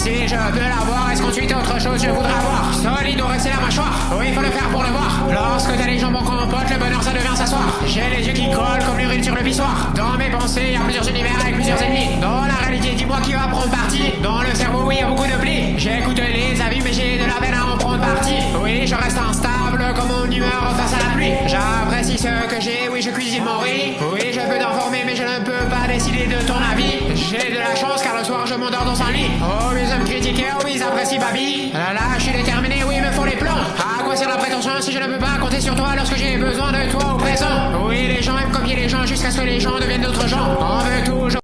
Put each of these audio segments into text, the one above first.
Si je veux l'avoir, est-ce qu'ensuite autre chose je voudrais avoir? Solide ou rester la mâchoire? Oui, il faut le faire pour le voir. Lorsque t'as les jambes en compote, le bonheur ça devient s'asseoir. J'ai les yeux qui collent comme l'urine sur le pissoir. Dans mes pensées, y'a plusieurs univers avec plusieurs ennemis. Dans la réalité, dis-moi qui va prendre parti. Dans le cerveau, oui, y'a beaucoup de plis. J'écoute les avis, mais j'ai de la peine à en prendre parti. Oui, je reste instable comme mon humeur face à la pluie. J'apprécie ce que j'ai, oui, je cuisine mon riz. Oui, je peux t'informer, mais je ne peux pas décider de ton avis. J'ai de la chance car le soir je m'endors dans un lit. Oh, ils aiment critiquer, oh, ils apprécient baby. Là, je suis déterminé, oui, il me faut les plans. À quoi sert la prétention si je ne peux pas compter sur toi lorsque j'ai besoin de toi au présent? Oui, les gens aiment copier les gens jusqu'à ce que les gens deviennent d'autres gens. On veut toujours.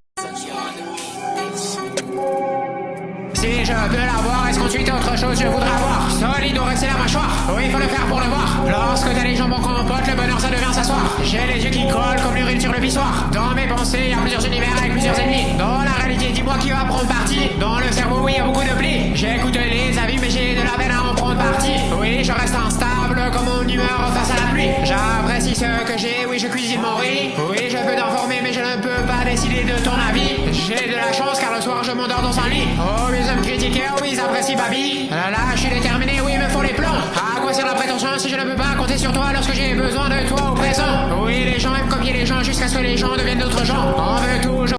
Si je veux l'avoir, est-ce qu'ensuite autre chose je voudrais avoir? Solide ou rester la mâchoire? Oui, il faut le faire pour le voir. Lorsque t'as les jambes en compote, le bonheur ça devient s'asseoir. J'ai les yeux qui collent comme l'urine sur le pissoir. Dans mes pensées, y'a plusieurs univers avec plusieurs ennemis. Dans la réalité, dis-moi qui va prendre parti. Dans le cerveau, oui, y'a beaucoup de plis. J'écoute les avis, mais j'ai de la peine à en prendre parti. Oui, je reste instable comme mon humeur face à la pluie. J'apprécie ce que j'ai, oui, je cuisine mon riz. Oui, je peux t'informer, mais je ne peux pas décider de ton avis. J'ai de la chance car le soir je m'endors dans un lit. Oh, ils aiment critiquer, oh, ils apprécient baby. Là, je suis déterminé, oui, il me faut les plans. À quoi sert la prétention si je ne peux pas compter sur toi lorsque j'ai besoin de toi au présent? Oui, les gens aiment copier les gens jusqu'à ce que les gens deviennent d'autres gens. On veut toujours.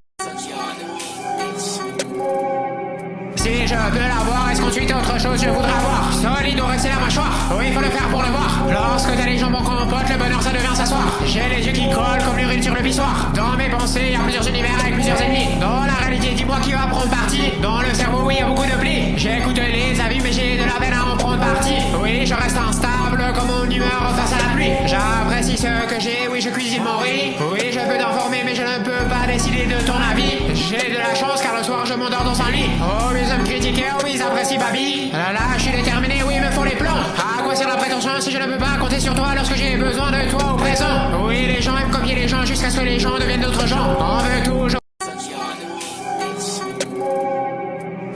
Si je veux l'avoir, est-ce qu'ensuite autre chose je voudrais avoir? Solide ou rester la mâchoire? Oui, il faut le faire pour le voir. Lorsque t'as les jambes en compote, le bonheur ça devient s'asseoir. J'ai les yeux qui collent comme l'urine sur le pissoir. Dans mes pensées, y'a plusieurs univers avec plusieurs ennemis. Dans la réalité, dis-moi qui va prendre parti. Dans le cerveau, oui, y'a beaucoup de plis. J'écoute les avis, mais j'ai de la peine à en prendre parti. Oui, je reste instable comme mon humeur face à la pluie. J'apprécie ce que j'ai, oui, je cuisine mon riz. Oui, je peux t'informer, mais je ne peux pas décider de ton avis. J'ai de la chance car le soir je m'endors dans un lit. Oh, ils aiment critiquer, oh, ils apprécient baby. Là, je suis déterminé, oui, il me faut les plans. À quoi sert la prétention si je ne peux pas compter sur toi lorsque j'ai besoin de toi au présent? Oui, les gens aiment copier les gens jusqu'à ce que les gens deviennent d'autres gens. On veut toujours.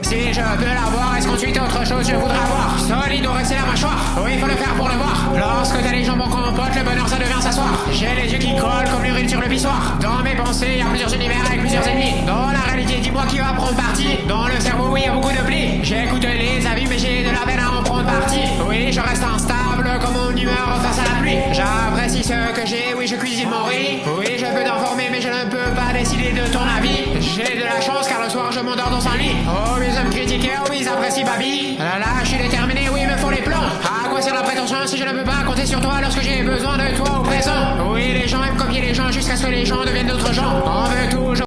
Si je veux l'avoir, est-ce qu'ensuite autre chose je voudrais avoir? Solide ou rester la mâchoire? Oui, il faut le faire pour le voir. Lorsque t'as les jambes en compote, le bonheur ça devient s'asseoir. J'ai les yeux qui collent comme l'urine sur le pissoir. Dans mes pensées, y'a plusieurs univers avec plusieurs ennemis. Dans la réalité, dis-moi qui va prendre parti. Dans le cerveau, oui, y'a beaucoup de plis. J'écoute les avis, mais j'ai de la peine à en prendre parti. Oui, je reste instable comme mon humeur face à la pluie. J'apprécie ce que j'ai, oui, je cuisine mon riz. Oui, je peux t'informer, mais je ne peux pas décider de ton avis. J'ai de la chance car le soir je m'endors dans un lit. Oh, ils aiment critiquer, oh, ils apprécient baby. Là, je suis déterminé, oui, il me faut les plans. À quoi sert la prétention si je ne peux pas compter sur toi lorsque j'ai besoin de toi au présent? Oui, les gens aiment copier les gens jusqu'à ce que les gens deviennent d'autres gens. On veut toujours.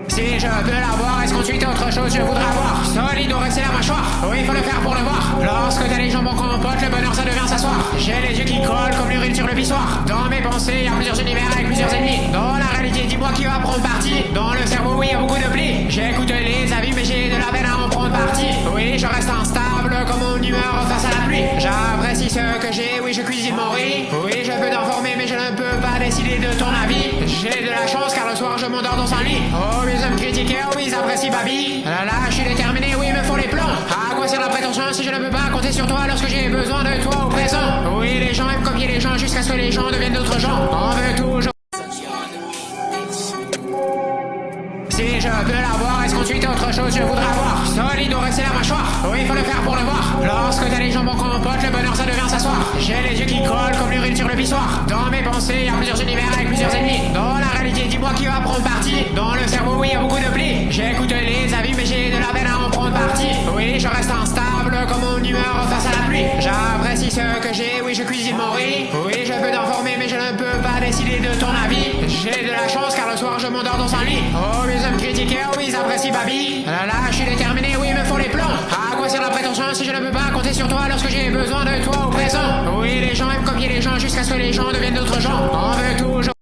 Si je veux l'avoir, est-ce qu'ensuite autre chose je voudrais avoir? Solide ou rester la mâchoire? Oui, il faut le faire pour le voir. Lorsque t'as les jambes en compote, le bonheur ça devient s'asseoir. J'ai les yeux qui collent comme l'urine sur le pissoir. Dans mes pensées, y'a plusieurs univers avec plusieurs ennemis. Dans la réalité, dis-moi qui va prendre parti. Dans le cerveau, oui, y'a beaucoup de plis. J'écoute les avis, mais j'ai de la peine à en prendre parti. Oui, je reste instable comme mon humeur face à la pluie. J'apprécie ce que j'ai, oui, je cuisine mon riz. Oui, je peux t'informer, mais je ne peux pas décider de ton avis. J'ai de la chance car le soir je m'endors dans un lit. Oh, ils aiment critiquer, oh, ils apprécient baby. Là, je suis déterminé, oui, il me faut les plans. À quoi sert la prétention si je ne peux pas compter sur toi lorsque j'ai besoin de toi au présent? Oui, les gens aiment copier les gens jusqu'à ce que les gens deviennent d'autres gens. On veut toujours. Si je veux l'avoir, est-ce qu'ensuite autre chose je voudrais avoir? Solide ou rester la mâchoire? Oui, il faut le faire pour le voir. Lorsque t'as les jambes en compote, le bonheur ça devient s'asseoir. J'ai les yeux qui collent comme l'urine sur le pissoir. Dans mes pensées, y'a plusieurs univers avec plusieurs ennemis. Dans la réalité, dis-moi qui va prendre parti. Dans le cerveau, oui, y'a beaucoup de plis. J'écoute les avis, mais j'ai de la peine à en prendre parti. Oui, je reste instable comme mon humeur face à la pluie. J'apprécie ce que j'ai, oui, je cuisine mon riz. Oui, je peux t'informer, mais je ne peux pas décider de ton avis. J'ai de la chance car le soir je m'endors dans un lit. Oh, ils aiment critiquer, oh, ils apprécient baby. Là, je suis déterminé, oui, il me faut les plans. À quoi sert la prétention si je ne peux pas compter sur toi lorsque j'ai besoin de toi au présent? Oui, les gens aiment copier les gens jusqu'à ce que les gens deviennent d'autres gens. On veut toujours.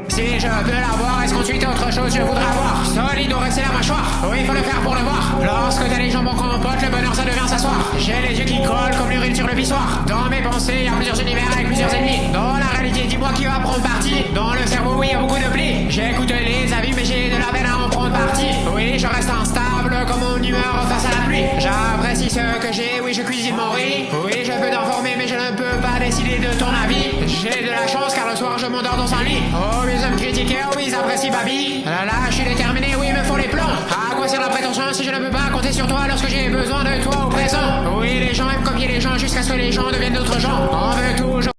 Si je veux l'avoir, est-ce qu'ensuite autre chose je voudrais avoir? Solide ou rester la mâchoire? Oui, il faut le faire pour le voir. Lorsque t'as les jambes en compote, le bonheur ça devient s'asseoir. J'ai les yeux qui collent comme l'urine sur le pissoir. Dans mes pensées, y'a plusieurs univers avec plusieurs ennemis. Dans la réalité, dis-moi qui va prendre parti. Dans le cerveau, oui, y'a beaucoup de plis. J'écoute les avis, mais j'ai de la peine à en prendre parti. Oui, je reste instable comme mon humeur face à la pluie. J'apprécie ce que j'ai, oui, je cuisine mon riz. Oui, je peux t'informer, mais je ne peux pas décider de ton avis. J'ai de la chance car le soir je m'endors dans un lit. Oh, ils aiment critiquer, oh, ils apprécient Babi. Là, je suis déterminé, oui, il me faut les plans. À quoi sert la prétention si je ne peux pas compter sur toi lorsque j'ai besoin de toi au présent? Oui, les gens aiment copier les gens jusqu'à ce que les gens deviennent d'autres gens. On veut toujours.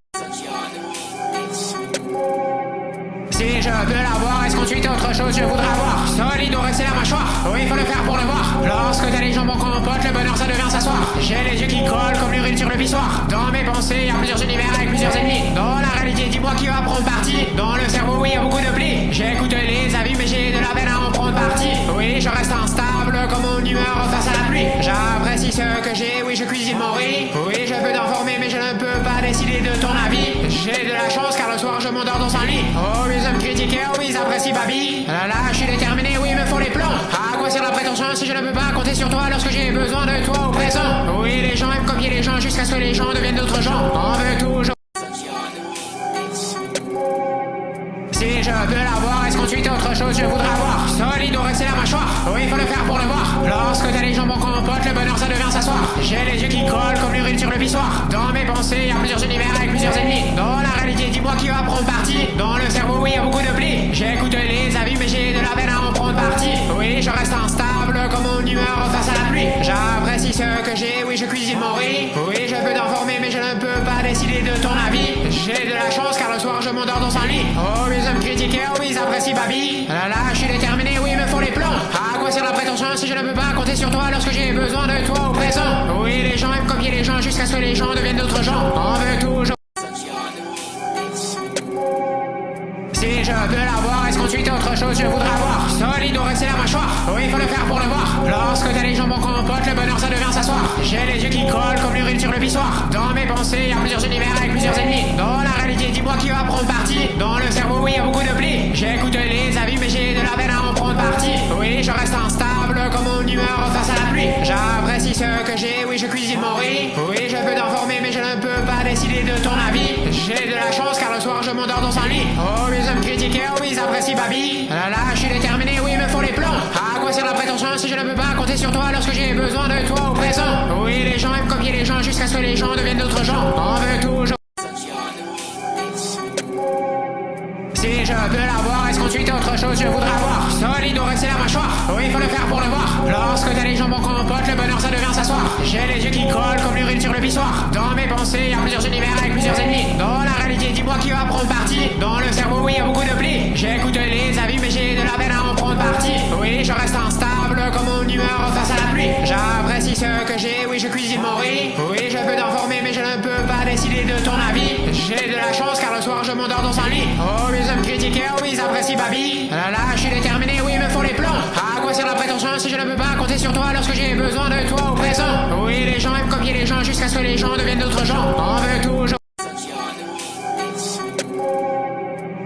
Si je veux l'avoir, est-ce qu'ensuite autre chose je voudrais avoir? Solide ou rester la mâchoire? Oui, il faut le faire pour le voir. Lorsque t'as les jambes en compote, le bonheur ça devient s'asseoir. J'ai les yeux qui collent comme l'urine sur le pissoir. Dans mes pensées, y'a plusieurs univers avec plusieurs ennemis. Dans la réalité, dis-moi qui va prendre parti. Dans le cerveau, oui, y'a beaucoup de plis. J'écoute les avis, mais j'ai de la peine à en prendre parti. Oui, je reste instable comme mon humeur face à la pluie. J'apprécie ce que j'ai, oui, je cuisine mon riz. Oui, je peux t'informer, mais je ne peux pas décider de ton avis. J'ai de la chance car le soir je m'endors dans un lit. Oh, ils aiment critiquer, oh, ils apprécient Babi. Là, je suis déterminé, oui, il me faut les plans. À quoi sert la prétention si je ne peux pas compter sur toi lorsque j'ai besoin de toi au présent? Oui, les gens aiment copier les gens jusqu'à ce que les gens deviennent d'autres gens. On veut toujours. Si je veux l'avoir, est-ce qu'ensuite autre chose je voudrais avoir? Solide ou rester la mâchoire? Oui, il faut le faire pour le voir. Lorsque t'as les jambes en compote, le bonheur ça devient s'asseoir. J'ai les yeux qui collent comme l'urine sur le pissoir. Dans mes pensées, y'a plusieurs univers avec plusieurs ennemis. Dans la réalité, dis-moi qui va prendre parti. Dans le cerveau, oui, y'a beaucoup de plis. J'écoute les avis, mais j'ai de la peine à en prendre parti. Oui, je reste instable comme mon humeur face à la pluie. J'apprécie ce que j'ai, oui, je cuisine mon riz. Oui, je peux t'informer, mais je ne peux pas décider de ton avis. J'ai de la chance car le soir je m'endors dans un lit. Oh, ils aiment critiquer, oh, ils apprécient Babi. Là, je suis déterminé, oui, il me faut les plans. À quoi sert la prétention si je ne peux pas compter sur toi lorsque j'ai besoin de toi au présent? Oui, les gens aiment copier les gens jusqu'à ce que les gens deviennent d'autres gens. On veut toujours. Si je veux l'avoir, est-ce qu'ensuite autre chose je voudrais avoir? Solide ou rester la mâchoire? Oui, il faut le faire pour le voir. Lorsque t'as les jambes en compote, le bonheur ça devient s'asseoir. J'ai les yeux qui collent comme l'urine sur le pissoir. Dans mes pensées, y'a plusieurs univers avec plusieurs ennemis. Dans la réalité, dis-moi qui va prendre parti. Dans le cerveau, oui, y'a beaucoup de plis. J'écoute les avis, mais j'ai de la peine à en prendre parti. Oui, je reste instable comme mon humeur face à la pluie. J'apprécie ce que j'ai, oui, je cuisine mon riz. Oui, je peux t'informer, mais je ne peux pas décider de ton avis. J'ai de la chance car le soir je m'endors dans un lit. Oh, ils aiment critiquer, oh, ils apprécient Babi. Là, je suis déterminé, oui, il me faut les plans. À quoi sert la prétention si je ne peux pas compter sur toi lorsque j'ai besoin de toi au présent? Oui, les gens aiment copier les gens jusqu'à ce que les gens deviennent d'autres gens. On veut toujours. Si je veux l'avoir, est-ce qu'ensuite autre chose je voudrais avoir? Solide ou rester la mâchoire? Oui, il faut le faire pour le voir. Lorsque t'as les jambes en compote, le bonheur ça devient s'asseoir. J'ai les yeux qui collent comme l'urine sur le pissoir. Dans mes pensées, y'a plusieurs univers avec plusieurs ennemis. Dans la réalité, dis-moi qui va prendre parti. Dans le cerveau, oui, y'a beaucoup de plis. J'écoute les avis, mais j'ai de la peine à en prendre parti. Oui, je reste instable comme mon humeur face à la pluie. J'apprécie ce que j'ai, oui, je cuisine mon riz. Oui, je peux t'informer, mais je ne peux pas décider de ton avis. J'ai de la chance car le soir je m'endors dans un lit. Oh, ils aiment critiquer, oh, ils apprécient Babi. Là, je suis déterminé, oui, il me faut les plans. À quoi sert la prétention si je ne peux pas compter sur toi lorsque j'ai besoin de toi au présent? Oui, les gens aiment copier les gens jusqu'à ce que les gens deviennent d'autres gens. On veut toujours.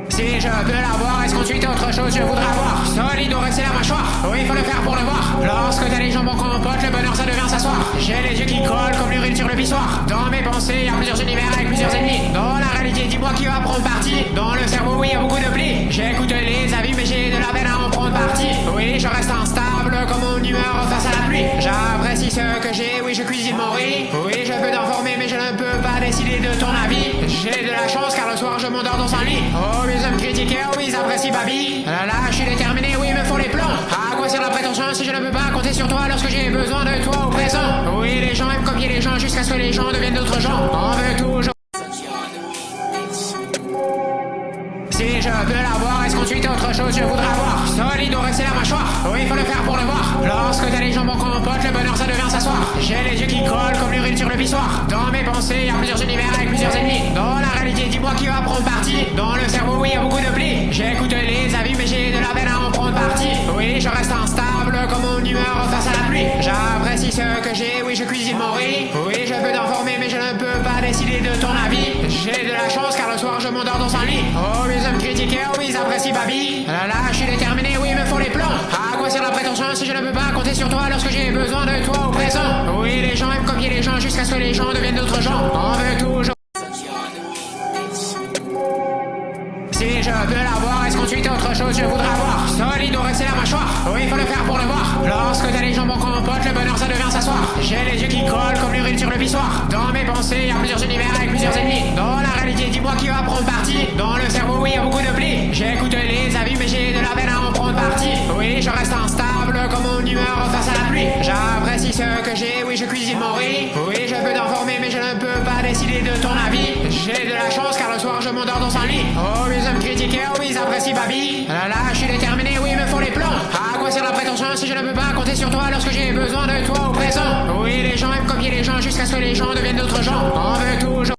Si je veux l'avoir, est-ce qu'ensuite autre chose je voudrais avoir? Solide ou rester la mâchoire? Oui, il faut le faire pour le voir. Lorsque t'as les jambes en compote, le bonheur ça devient s'asseoir. J'ai les yeux qui collent comme l'urine sur le pissoir. Dans mes pensées, y'a plusieurs univers avec plusieurs ennemis. Dans la réalité, dis-moi qui va prendre parti. Dans le cerveau, oui, y'a beaucoup de plis. J'écoute les avis, mais j'ai de la peine à en prendre parti. Oui, je reste instable comme mon humeur face à la pluie. J'apprécie ce que j'ai, oui, je cuisine mon riz. Oui, je peux t'informer, mais je ne peux pas décider de ton avis. J'ai de la chance car le soir je m'endors dans un lit. Oh, ils aiment critiquer, oh, ils apprécient Babi. Là, je suis déterminé, oui, il me faut les plans. À quoi sert la prétention si je ne peux pas compter sur toi lorsque j'ai besoin de toi au présent? Oui, les gens aiment copier les gens jusqu'à ce que les gens deviennent d'autres gens. On veut toujours. Si je veux l'avoir, est-ce qu'ensuite autre chose je voudrais avoir? Solide ou rester la mâchoire? Oui, il faut le faire pour le voir. Lorsque t'as les jambes en compote, le bonheur ça devient s'asseoir. J'ai les yeux qui collent comme l'urine sur le pissoir. Dans mes pensées, y'a plusieurs univers avec plusieurs ennemis. Dans la réalité, dis-moi qui va prendre parti. Dans le cerveau, oui, y'a beaucoup de plis. J'écoute les avis, mais j'ai de la peine à en prendre parti. Oui, je reste instable comme mon humeur face à la pluie. J'apprécie ce que j'ai, oui, je cuisine mon riz. Oui, je peux t'informer, mais je ne peux pas décider de ton avis. J'ai de la chance car le soir je m'endors dans un lit. Oh, ils aiment critiquer, oh, ils apprécient Babi. Là, je suis déterminé, oui, il me faut les plans. À quoi sert la prétention si je ne peux pas compter sur toi lorsque j'ai besoin de toi au présent? Oui, les gens aiment copier les gens jusqu'à ce que les gens deviennent d'autres gens. On veut toujours. Si je veux l'avoir, est-ce qu'ensuite autre chose je voudrais avoir? Solide ou rester la mâchoire? Oui, il faut le faire pour le voir. Lorsque t'as les jambes en compote, le bonheur ça devient s'asseoir. J'ai les yeux qui collent comme l'urine sur le pissoir. Dans mes pensées, y'a plusieurs univers avec plusieurs ennemis. Dans la réalité, dis-moi qui va prendre parti. Dans le cerveau, soir je m'endors dans un lit. Oh, ils aiment critiquer, oh, ils apprécient Babi. Là, je suis déterminé, oui, il me faut les plans. À quoi sert la prétention si je ne peux pas compter sur toi lorsque j'ai besoin de toi au présent? Oui, les gens aiment copier les gens jusqu'à ce que les gens deviennent d'autres gens. On veut toujours.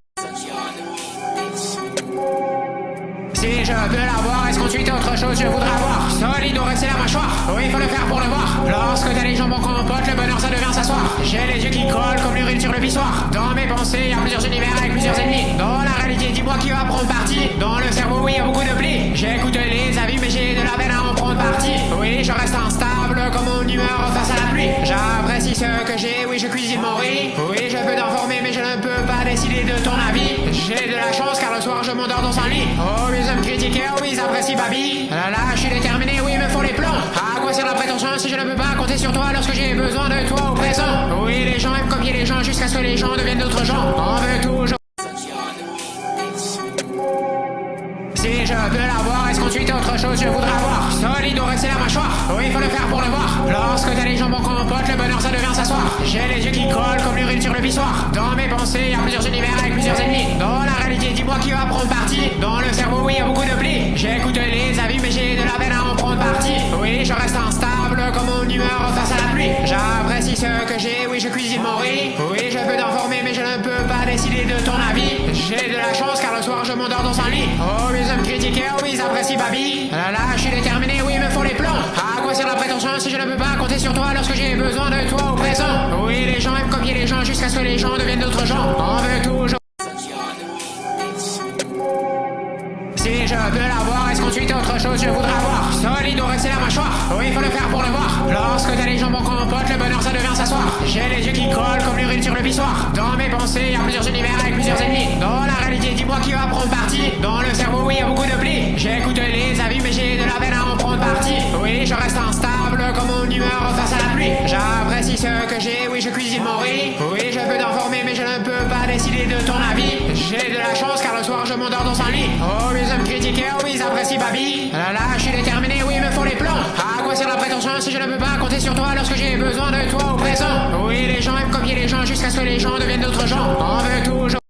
Si je veux l'avoir, est-ce qu'ensuite autre chose je voudrais avoir? Solide ou rester la mâchoire? Oui, il faut le faire pour le voir. Lorsque t'as les jambes en compote, le bonheur ça devient s'asseoir. J'ai les yeux qui collent comme l'urine sur le pissoir. Dans mes pensées, y a plusieurs univers avec plusieurs ennemis. Dans la réalité, dis-moi qui va prendre parti. Dans le cerveau, oui, y a beaucoup de plis. J'écoute les avis, mais j'ai de la peine à en prendre parti. Oui, je reste instable comme mon humeur face à la pluie. J'apprécie ce que j'ai, oui, je cuisine mon riz. Oui, je peux t'informer, mais je ne peux pas décider de ton avis. J'ai de la chance car le soir je m'endors dans un lit. Oh, ils aiment critiquer, oh, ils apprécient Babi. Là, je suis déterminé, oui, il me faut les plans. À quoi sert la prétention si je ne peux pas compter sur toi lorsque j'ai besoin de toi au présent? Oui, les gens aiment copier les gens jusqu'à ce que les gens deviennent d'autres gens. On veut toujours. Si je veux l'avoir, est-ce qu'ensuite autre chose je voudrais avoir? Solide ou rester la mâchoire? Oui, il faut le faire pour le voir. Lorsque t'as les jambes en compote, le bonheur ça devient s'asseoir. J'ai les yeux qui collent comme l'urine sur le pissoir. Dans mes pensées, y a plusieurs univers avec plusieurs ennemis. Dans la réalité, dis-moi qui va prendre parti. Dans le cerveau, oui, y a beaucoup de plis. J'écoute les avis, mais j'ai de la peine à en prendre parti. Oui, je reste instable comme mon humeur face à la pluie. J'apprécie ce que j'ai, oui, je cuisine mon riz. Oui, je peux t'informer, mais je ne peux pas décider de ton avis. J'ai de la chance car le soir je m'endors dans un lit. Oh, ils aiment critiquer, oh, ils apprécient Babi. Là, je suis déterminé, oui, il me faut les plans. À quoi sert la prétention si je ne peux pas compter sur toi lorsque j'ai besoin de toi au présent? Oui, les gens aiment copier les gens jusqu'à ce que les gens deviennent d'autres gens. On veut toujours. Si je veux l'avoir, est-ce qu'ensuite autre chose je voudrais avoir? Solide ou rester la mâchoire? Oui, il faut le faire pour le voir. Lorsque t'as les jambes en compote, le bonheur ça devient s'asseoir. J'ai les yeux qui collent comme l'urine sur le pissoir. Dans mes pensées, y a plusieurs univers avec plusieurs ennemis. Dans la réalité, dis-moi qui va prendre parti. Dans le cerveau, oui, y a beaucoup de plis. J'écoute les avis, mais j'ai de la peine à en prendre parti. Oui, je reste instable comme mon humeur face à la pluie. J'apprécie ce que j'ai, oui, je cuisine mon riz. Oui, je peux t'informer, mais je ne peux pas décider de ton avis. J'ai de la chance car le soir je m'endors dans un lit. Oh, ils aiment critiquer, oh, ils apprécient Babi. Là, je suis déterminé, oui, il me faut les plans. À quoi sert la prétention si je ne peux pas compter sur toi lorsque j'ai besoin de toi au présent? Oui, les gens aiment copier les gens jusqu'à ce que les gens deviennent d'autres gens. On veut toujours.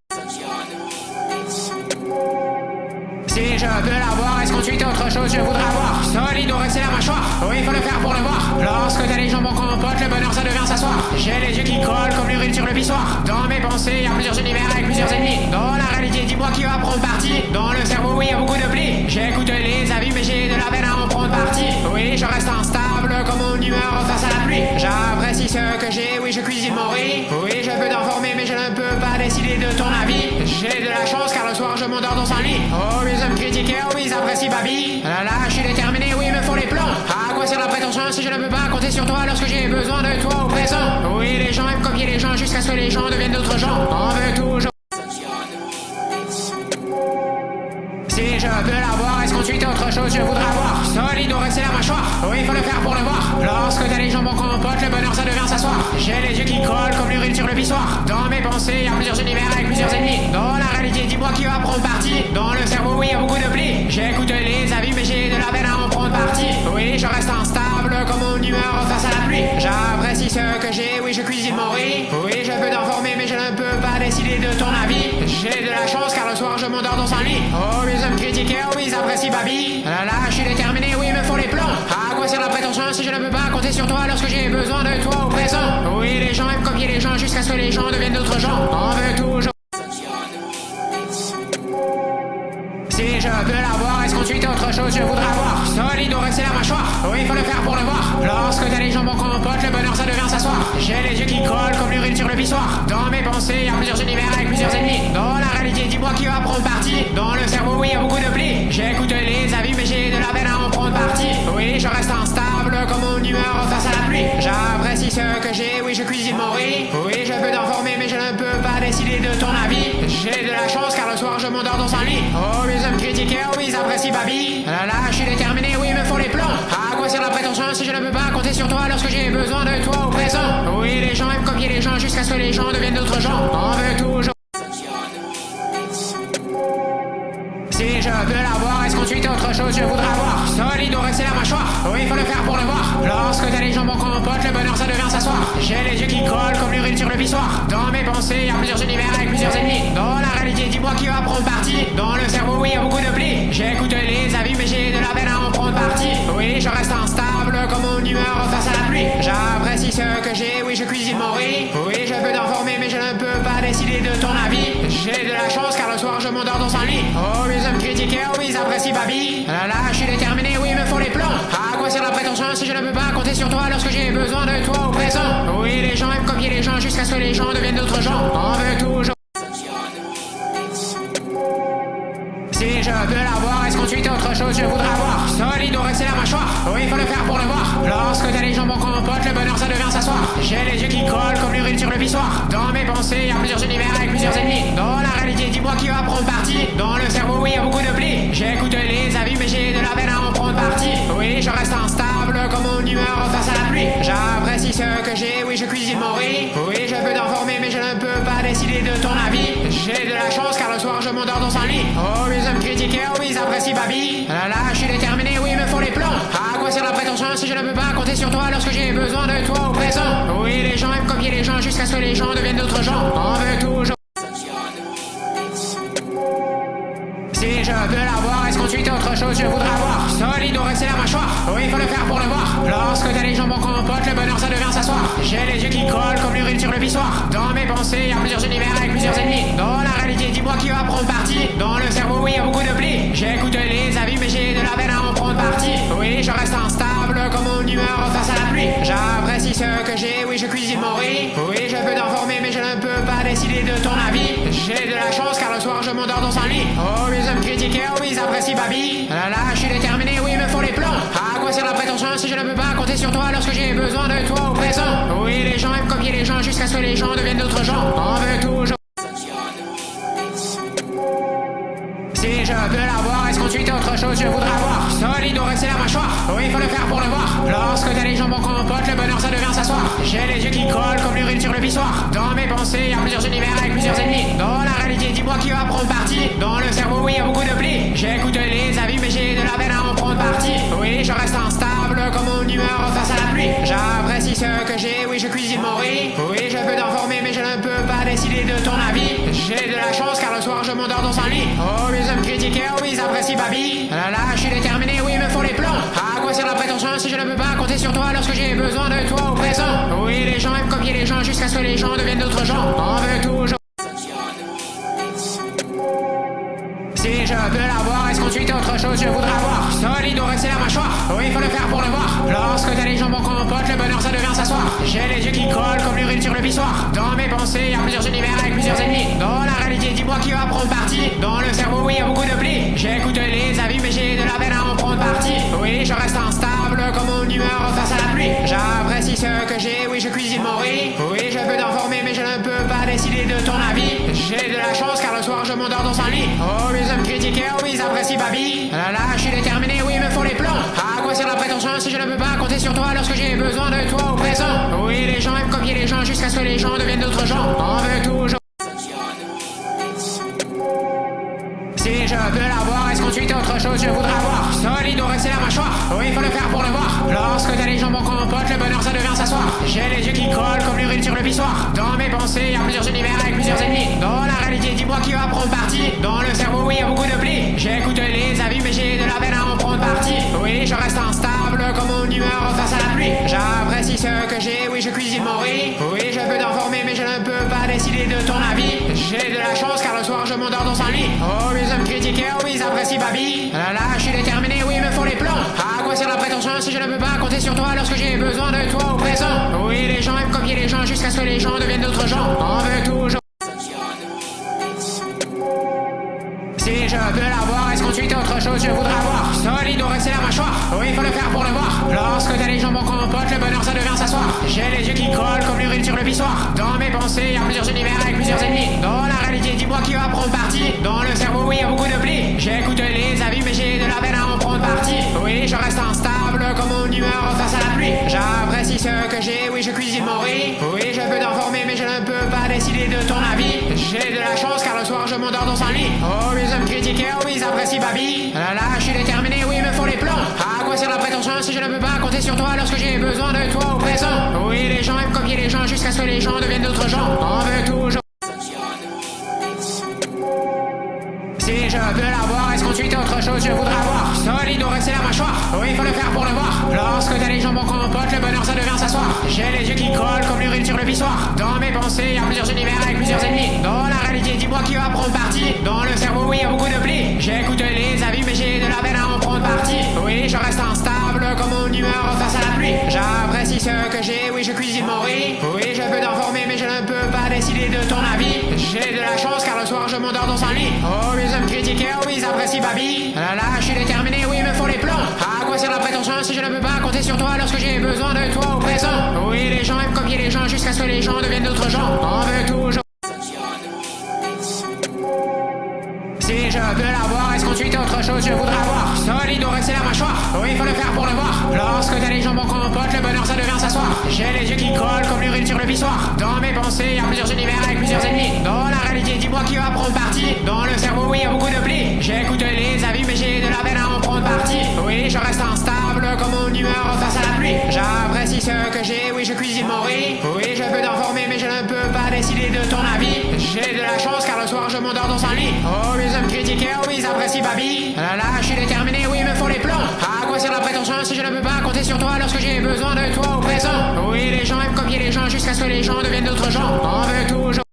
Si je veux l'avoir, est-ce qu'ensuite autre chose je voudrais avoir? Solide ou rester la mâchoire? Oui, il faut le faire pour le voir. Lorsque t'as les jambes en compote, le bonheur ça devient s'asseoir. J'ai les yeux qui collent comme l'urine sur le pissoir. Dans mes pensées, y a plusieurs univers avec plusieurs ennemis. Dans la réalité, dis-moi qui va prendre parti. Dans le cerveau, oui, y a beaucoup de plis. J'écoute les avis, mais j'ai de la peine à en prendre parti. Oui, je reste instable comme mon humeur face à la pluie. J'apprécie ce que j'ai, oui, je cuisine mon riz. Oui, je peux t'informer, mais je ne peux pas décider de ton avis. J'ai de la chance car le soir je m'endors dans un lit. Oh, ils aiment critiquer, oh, ils apprécient Babi. Là, je suis déterminé, oui, il me faut les plans. À quoi sert la prétention si je ne peux pas compter sur toi lorsque j'ai besoin de toi au présent? Oui, les gens aiment copier les gens jusqu'à ce que les gens deviennent d'autres gens. On veut toujours. Si je veux l'avoir, est-ce qu'ensuite autre chose je voudrais avoir? Solide ou rester la mâchoire? Oui, il faut le faire pour le voir. Lorsque t'as les jambes en compote, le bonheur ça devient s'asseoir. J'ai les yeux qui collent comme l'urine sur le pissoir. Dans mes pensées, y a plusieurs univers avec plusieurs ennemis. Dans la réalité, dis-moi qui va prendre parti. Dans le cerveau, oui, y a beaucoup de plis. J'écoute les avis, mais j'ai de la peine à en prendre parti. Oui, je reste instable comme mon humeur face à la pluie. J'apprécie ce que j'ai, oui, je cuisine mon riz. Oui, je peux t'informer, mais je ne peux pas décider de ton avis. J'ai de la chance car le soir je m'endors dans un lit. Oh, ils aiment critiquer, oh, ils apprécient Babi. Là, je suis déterminé, oui, il me faut les plans. À quoi sert la prétention si je ne peux pas compter sur toi lorsque j'ai besoin de toi au présent? Oui, les gens aiment copier les gens jusqu'à ce que les gens deviennent d'autres gens. On veut toujours. Si je veux l'avoir, est-ce qu'ensuite autre chose je voudrais avoir? Solide ou rester la mâchoire? Oui, il faut le faire pour le voir. Lorsque t'as les jambes en compote, le bonheur ça devient s'asseoir. J'ai les yeux qui collent comme l'urine sur le pissoir. Dans mes pensées, y a plusieurs univers avec plusieurs ennemis. Dans la réalité, dis-moi qui va prendre parti. Dans le cerveau, oui, y a beaucoup de plis. J'écoute les avis, mais j'ai de la peine à en prendre parti. Oui, je reste instable comme mon humeur face à la pluie. J'apprécie ce que j'ai, oui, je cuisine mon riz. Oui, je peux t'informer, mais je ne peux pas décider de ton avis. J'ai de la chance car le soir je m'endors dans un lit. Oh, ils aiment critiquer, oh, ils apprécient Babi. Là, je suis déterminé, oui, il me faut les plans. À quoi sert la prétention si je ne peux pas compter sur toi lorsque j'ai besoin de toi au présent? Oui, les gens aiment copier les gens jusqu'à ce que les gens deviennent d'autres gens. On veut toujours. Si je peux l'avoir, est-ce qu'ensuite autre chose je voudrais avoir? Solide ou rester la mâchoire? Oui, faut le faire pour le voir. Lorsque t'as les jambes en compote, le bonheur ça devient s'asseoir. J'ai les yeux qui collent comme l'urine sur le pissoir. Dans mes pensées, y'a plusieurs univers avec plusieurs ennemis. Dans la réalité, dis-moi qui va prendre parti. Dans le cerveau, oui, y'a beaucoup de plis. J'écoute les avis, mais j'ai de la peine à en prendre parti. Oui, je reste instable comme mon humeur face à la pluie. J'apprécie ce que j'ai, oui, je cuisine mon riz. Oui, je peux t'informer, mais je ne peux pas décider de ton avis. J'ai de la chance car le soir je m'endors dans un lit. Oh, ils aiment critiquer, oh, ils apprécient baby. Là, je suis déterminé, oui, il me faut les plans. À quoi sert la prétention si je ne peux pas compter sur toi lorsque j'ai besoin de toi au présent? Oui, les gens aiment copier les gens jusqu'à ce que les gens deviennent d'autres gens. On veut toujours. Si je peux l'avoir, est-ce qu'ensuite autre chose je voudrais avoir? Solide ou rester la mâchoire? Oui, il faut le faire pour le voir. Lorsque t'as les jambes en compote, le bonheur ça devient s'asseoir. J'ai les yeux qui collent comme l'urine sur le pissoir. Dans mes pensées, y'a plusieurs univers avec plusieurs ennemis. Dans la réalité, dis-moi qui va prendre parti. Dans le cerveau, oui, y'a beaucoup de plis. J'écoute les avis, mais j'ai de la peine à en prendre parti. Oui, je reste instable comme mon humeur face à la pluie. J'apprécie ce que j'ai, oui, je cuisine mon riz. Oui, je peux t'informer, mais je ne peux pas décider de ton avis. J'ai de la chance car le soir je m'endors dans un lit. Oh, ils aiment critiquer, oh, ils apprécient baby. Là, je suis déterminé, oui, il me faut les plans. À quoi sert la prétention si je ne peux pas compter sur toi lorsque j'ai besoin de toi au présent? Oui, les gens aiment copier les gens jusqu'à ce que les gens deviennent d'autres gens. On veut toujours. Si je peux l'avoir, est-ce qu'ensuite autre chose je voudrais avoir? Solide ou rester la mâchoire? Oui, il faut le faire pour le voir. Lorsque t'as les jambes en compote, le bonheur ça devient s'asseoir. J'ai les yeux qui collent comme l'urine sur le pissoir. Dans mes pensées, y'a plusieurs univers avec plusieurs ennemis. Dans la réalité, dis-moi qui va prendre parti. Dans le cerveau, oui, y'a beaucoup de plis. J'écoute les avis, mais j'ai de la peine à en prendre parti. Oui, je reste instable comme mon humeur face à la pluie. J'apprécie ce que j'ai, oui, je cuisine mon riz. Oui, je peux t'informer, mais je ne peux pas décider de ton avis. J'ai de la chance car le soir je m'endors dans un lit. Oh, ils aiment critiquer, oh, ils apprécient baby. Là, je suis déterminé, oui, il me faut les plans. À quoi sert la prétention si je ne peux pas compter sur toi lorsque j'ai besoin de toi au présent? Oui, les gens aiment copier les gens jusqu'à ce que les gens deviennent d'autres gens. On veut toujours. Si je peux l'avoir, est-ce qu'ensuite autre chose je voudrais avoir? Solide ou rester la mâchoire? Oui, il faut le faire pour le voir. Lorsque t'as les jambes en compote, le bonheur ça devient s'asseoir. J'ai les yeux qui collent comme l'urine sur le pissoir. Dans mes pensées, y'a plusieurs univers avec plusieurs ennemis. Dans la réalité, dis-moi qui va prendre parti. Dans le cerveau, oui, y'a beaucoup de plis. J'écoute les avis, mais j'ai de la peine à en prendre parti. Oui, je reste instable comme mon humeur face à la pluie. J'apprécie ce que j'ai, oui, je cuisine mon riz. Oui, je peux t'informer, mais je ne peux pas décider de ton avis. J'ai de la chance car le soir je m'endors dans un lit. Oh, ils aiment critiquer, oh, ils apprécient baby. Là, je suis déterminé, oui, il me faut les plans. À quoi sert la prétention si je ne peux pas compter sur toi lorsque j'ai besoin de toi au présent? Oui, les gens aiment copier les gens jusqu'à ce que les gens deviennent d'autres gens. On veut toujours. Si je peux l'avoir, est-ce qu'ensuite autre chose je voudrais avoir? Solide ou rester la mâchoire? Oui, il faut le faire pour le voir. Lorsque t'as les jambes en compote, le bonheur ça devient s'asseoir. J'ai les yeux qui collent comme l'urine sur le pissoir. Dans mes pensées, y'a plusieurs univers avec plusieurs ennemis. Dans la réalité, dis-moi qui va prendre parti. Dans le cerveau, oui, y'a beaucoup de plis. J'écoute les avis, mais j'ai de la peine à en prendre parti. Oui, je reste instable comme mon humeur face à la pluie. J'apprécie ce que j'ai, oui, je cuisine mon riz. Oui, je peux t'informer, mais je ne peux pas décider de ton avis. J'ai de la chance car le soir je m'endors dans un lit. Oh, ils aiment critiquer, oh, ils apprécient baby. Là, je suis déterminé, oui, il me faut les plans. À quoi sert la prétention si je ne peux pas compter sur toi lorsque j'ai besoin de toi au présent? Oui, les gens aiment copier les gens jusqu'à ce que les gens deviennent d'autres gens. On veut toujours. Si je peux l'avoir, est-ce qu'ensuite autre chose je voudrais avoir? Solide ou rester la mâchoire? Oui, il faut le faire pour le voir. Lorsque t'as les jambes en compote, le bonheur ça devient s'asseoir. J'ai les yeux qui collent comme l'urine sur le pissoir. Dans mes pensées, y'a plusieurs univers avec plusieurs ennemis. Dans la réalité, dis-moi qui va prendre parti. Dans le cerveau, oui, y'a beaucoup de plis. J'écoute les avis, mais j'ai de la peine à en prendre parti. Oui, je reste instable comme mon humeur face à la pluie. J'apprécie ce que j'ai, oui, je cuisine mon riz. Oui, je peux t'informer, mais je ne peux pas décider de ton avis. J'ai de la chance car le soir je m'endors dans un lit. Oh, ils aiment critiquer, oh, ils apprécient baby. Là, je suis déterminé, oui, il me faut les plans. À quoi sert la prétention si je ne peux pas compter sur toi lorsque j'ai besoin de toi au présent? Oui, les gens aiment copier les gens jusqu'à ce que les gens deviennent d'autres gens. On veut toujours. Si je peux l'avoir, est-ce qu'ensuite autre chose je voudrais avoir? Solide ou rester la mâchoire? Oui, il faut le faire pour le voir. Lorsque t'as les jambes en compote, le bonheur ça devient s'asseoir. J'ai les yeux qui collent comme l'urine sur le pissoir. Dans mes pensées, y'a plusieurs univers avec plusieurs ennemis. Dans la réalité, dis-moi qui va prendre parti. Dans le cerveau, oui, y'a beaucoup de plis. J'écoute les avis, mais j'ai de la peine à en prendre parti. Oui, je reste instable comme mon humeur face à la pluie. J'apprécie ce que j'ai, oui, je cuisine mon riz. Oui, je peux t'informer, mais je ne peux pas décider de ton avis. J'ai de la la chance car le soir je m'endors dans un lit. Oh, ils aiment critiquer, oh, ils apprécient Babi. Là, je suis déterminé, oui, il me faut les plans. À quoi sert la prétention si je ne peux pas compter sur toi lorsque j'ai besoin de toi au présent? Oui, les gens aiment copier les gens jusqu'à ce que les gens deviennent d'autres gens. On veut toujours. Si je veux l'avoir, est-ce qu'ensuite autre chose je voudrais avoir? Solide ou rester la mâchoire? Oui, il faut le faire pour le voir. Lorsque t'as les jambes en compote, le bonheur ça devient s'asseoir. J'ai les yeux qui collent comme l'urine sur le pissoir. Dans mes pensées, y'a plusieurs univers avec plusieurs ennemis. Dans la réalité, dis-moi qui va prendre parti. Dans le cerveau, oui, y'a beaucoup de plis. J'écoute les avis, mais j'ai de la peine à en prendre parti. Oui, je reste instable comme mon humeur face à la pluie. J'apprécie ce que j'ai, oui, je cuisine mon riz. Oui, je peux t'informer, mais je ne peux pas décider de ton avis. J'ai de la chance car le soir je m'endors dans un lit. Oh, ils aiment critiquer, oh, ils apprécient Babi. Là, je suis déterminé, oui, il me faut les plans. À quoi sert la prétention si je ne peux pas compter sur toi lorsque j'ai besoin de toi au présent? Oui, les gens aiment copier les gens jusqu'à ce que les gens deviennent d'autres gens. On veut toujours. Si je veux l'avoir, est-ce qu'ensuite autre chose je voudrais avoir? Solide ou rester la mâchoire? Oui, il faut le faire pour le voir. Lorsque t'as les jambes en compote, le bonheur ça devient s'asseoir. J'ai les yeux qui collent comme l'urine sur le pissoir. Dans mes pensées, y'a plusieurs univers avec plusieurs ennemis. Dans la réalité, dis-moi qui va prendre parti. Dans le cerveau, oui, y'a beaucoup de plis. J'écoute les avis, mais j'ai de la peine à en prendre parti. Oui, je reste instable comme mon humeur face à la pluie. J'apprécie ce que j'ai, oui, je cuisine mon riz. Oui, je peux t'informer, mais je ne peux pas décider de ton avis. J'ai de la chance car le soir je m'endors dans un lit. Oh, ils aiment critiquer, oh, ils apprécient Babi. Là, je suis déterminé, oui, il me faut les plans. À quoi sert la prétention si je ne peux pas compter sur toi lorsque j'ai besoin de toi au présent? Oui, les gens aiment copier les gens jusqu'à ce que les gens deviennent d'autres gens. On veut toujours.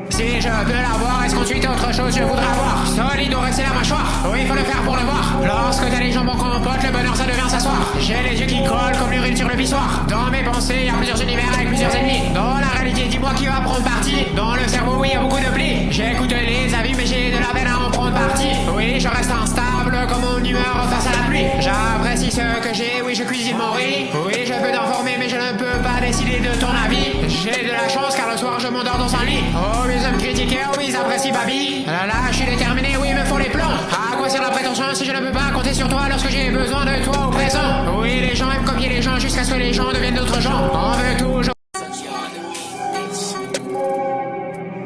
Si je veux l'avoir, est-ce qu'ensuite autre chose je voudrais avoir? Solide ou rester la mâchoire? Oui, il faut le faire pour le voir. Lorsque t'as les jambes en compote, le bonheur ça devient s'asseoir. J'ai les yeux qui collent comme l'urine sur le pissoir. Dans mes pensées, y'a plusieurs univers avec plusieurs ennemis. Dans la réalité, dis-moi qui va prendre parti. Dans le cerveau, oui, y'a beaucoup de plis. J'écoute les avis, mais j'ai de la peine à en prendre parti. Oui, je reste instable comme mon humeur face à la pluie. J'apprécie ce que j'ai, oui, je cuisine mon riz. Oui, je peux t'informer, mais je ne peux pas décider de ton avis. J'ai de la chance car le soir je m'endors dans un lit. Oh, ils aiment critiquer, oh, ils apprécient Babi. Là, je suis déterminé, oui, il me faut les plans. À quoi sert la prétention si je ne peux pas compter sur toi lorsque j'ai besoin de toi au présent? Oui, les gens aiment copier les gens jusqu'à ce que les gens deviennent d'autres gens. On veut toujours.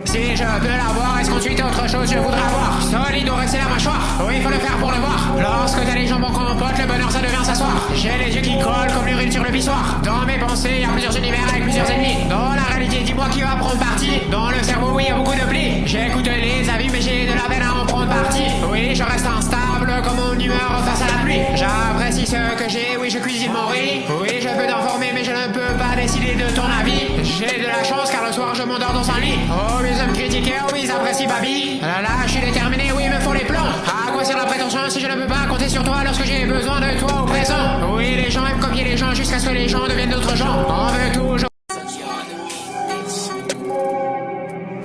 Si je veux l'avoir, est-ce qu'ensuite autre chose je voudrais avoir? Solide ou rester la mâchoire? Oui, il faut le faire pour le voir. Lorsque t'as les jambes en compote, le bonheur ça devient s'asseoir. J'ai les yeux qui collent comme l'urine sur le pissoir. Dans mes pensées, y'a plusieurs univers avec plusieurs ennemis. Dans la réalité, dis-moi qui va prendre parti. Dans le cerveau, oui, y'a beaucoup de plis. J'écoute les avis, mais j'ai de la peine à en prendre parti. Oui, je reste instable comme mon humeur face à la pluie. J'apprécie ce que j'ai, oui, je cuisine mon riz. Oui, je peux t'informer, mais je ne peux pas décider de ton avis. J'ai de la chance car le soir je m'endors dans un lit. Oh, ils aiment critiquer, oh, ils apprécient Babi. Là, je suis déterminé, oui, il me faut les plans. À quoi sert la prétention si je ne peux pas compter sur toi lorsque j'ai besoin de toi au présent? Oui, les gens aiment copier les gens jusqu'à ce que les gens deviennent d'autres gens. On veut toujours.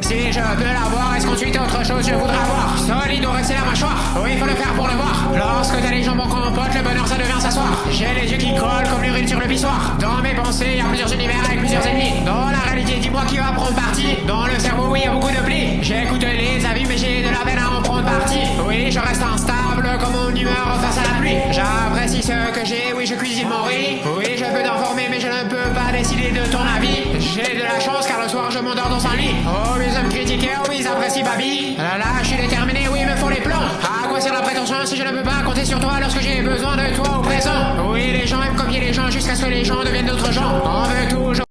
Si je veux l'avoir, est-ce qu'ensuite autre chose je voudrais avoir? Solide ou rester la mâchoire? Oui, il faut le faire pour le voir. Lorsque t'as les jambes en compote, le bonheur ça devient s'asseoir. J'ai les yeux qui collent comme l'urine sur le pissoir. Dans mes pensées, y'a plusieurs univers avec plusieurs ennemis. Dans la réalité, dis-moi qui va prendre parti. Dans le cerveau, oui, y'a beaucoup de plis. J'écoute les avis, mais j'ai de la peine à en prendre parti. Oui, je reste instable comme mon humeur face à la pluie. J'apprécie ce que j'ai, oui, je cuisine mon riz. Oui, je peux t'informer, mais je ne peux pas décider de ton avis. J'ai de la chance car le soir je m'endors dans un lit. Oh, ils aiment critiquer, oh, ils apprécient Babi. Là, je suis déterminé, oui, il me faut les plans. À quoi sert la prétention si je ne peux pas compter sur toi lorsque j'ai besoin de toi au présent? Oui, les gens aiment copier les gens jusqu'à ce que les gens deviennent d'autres gens. On veut toujours.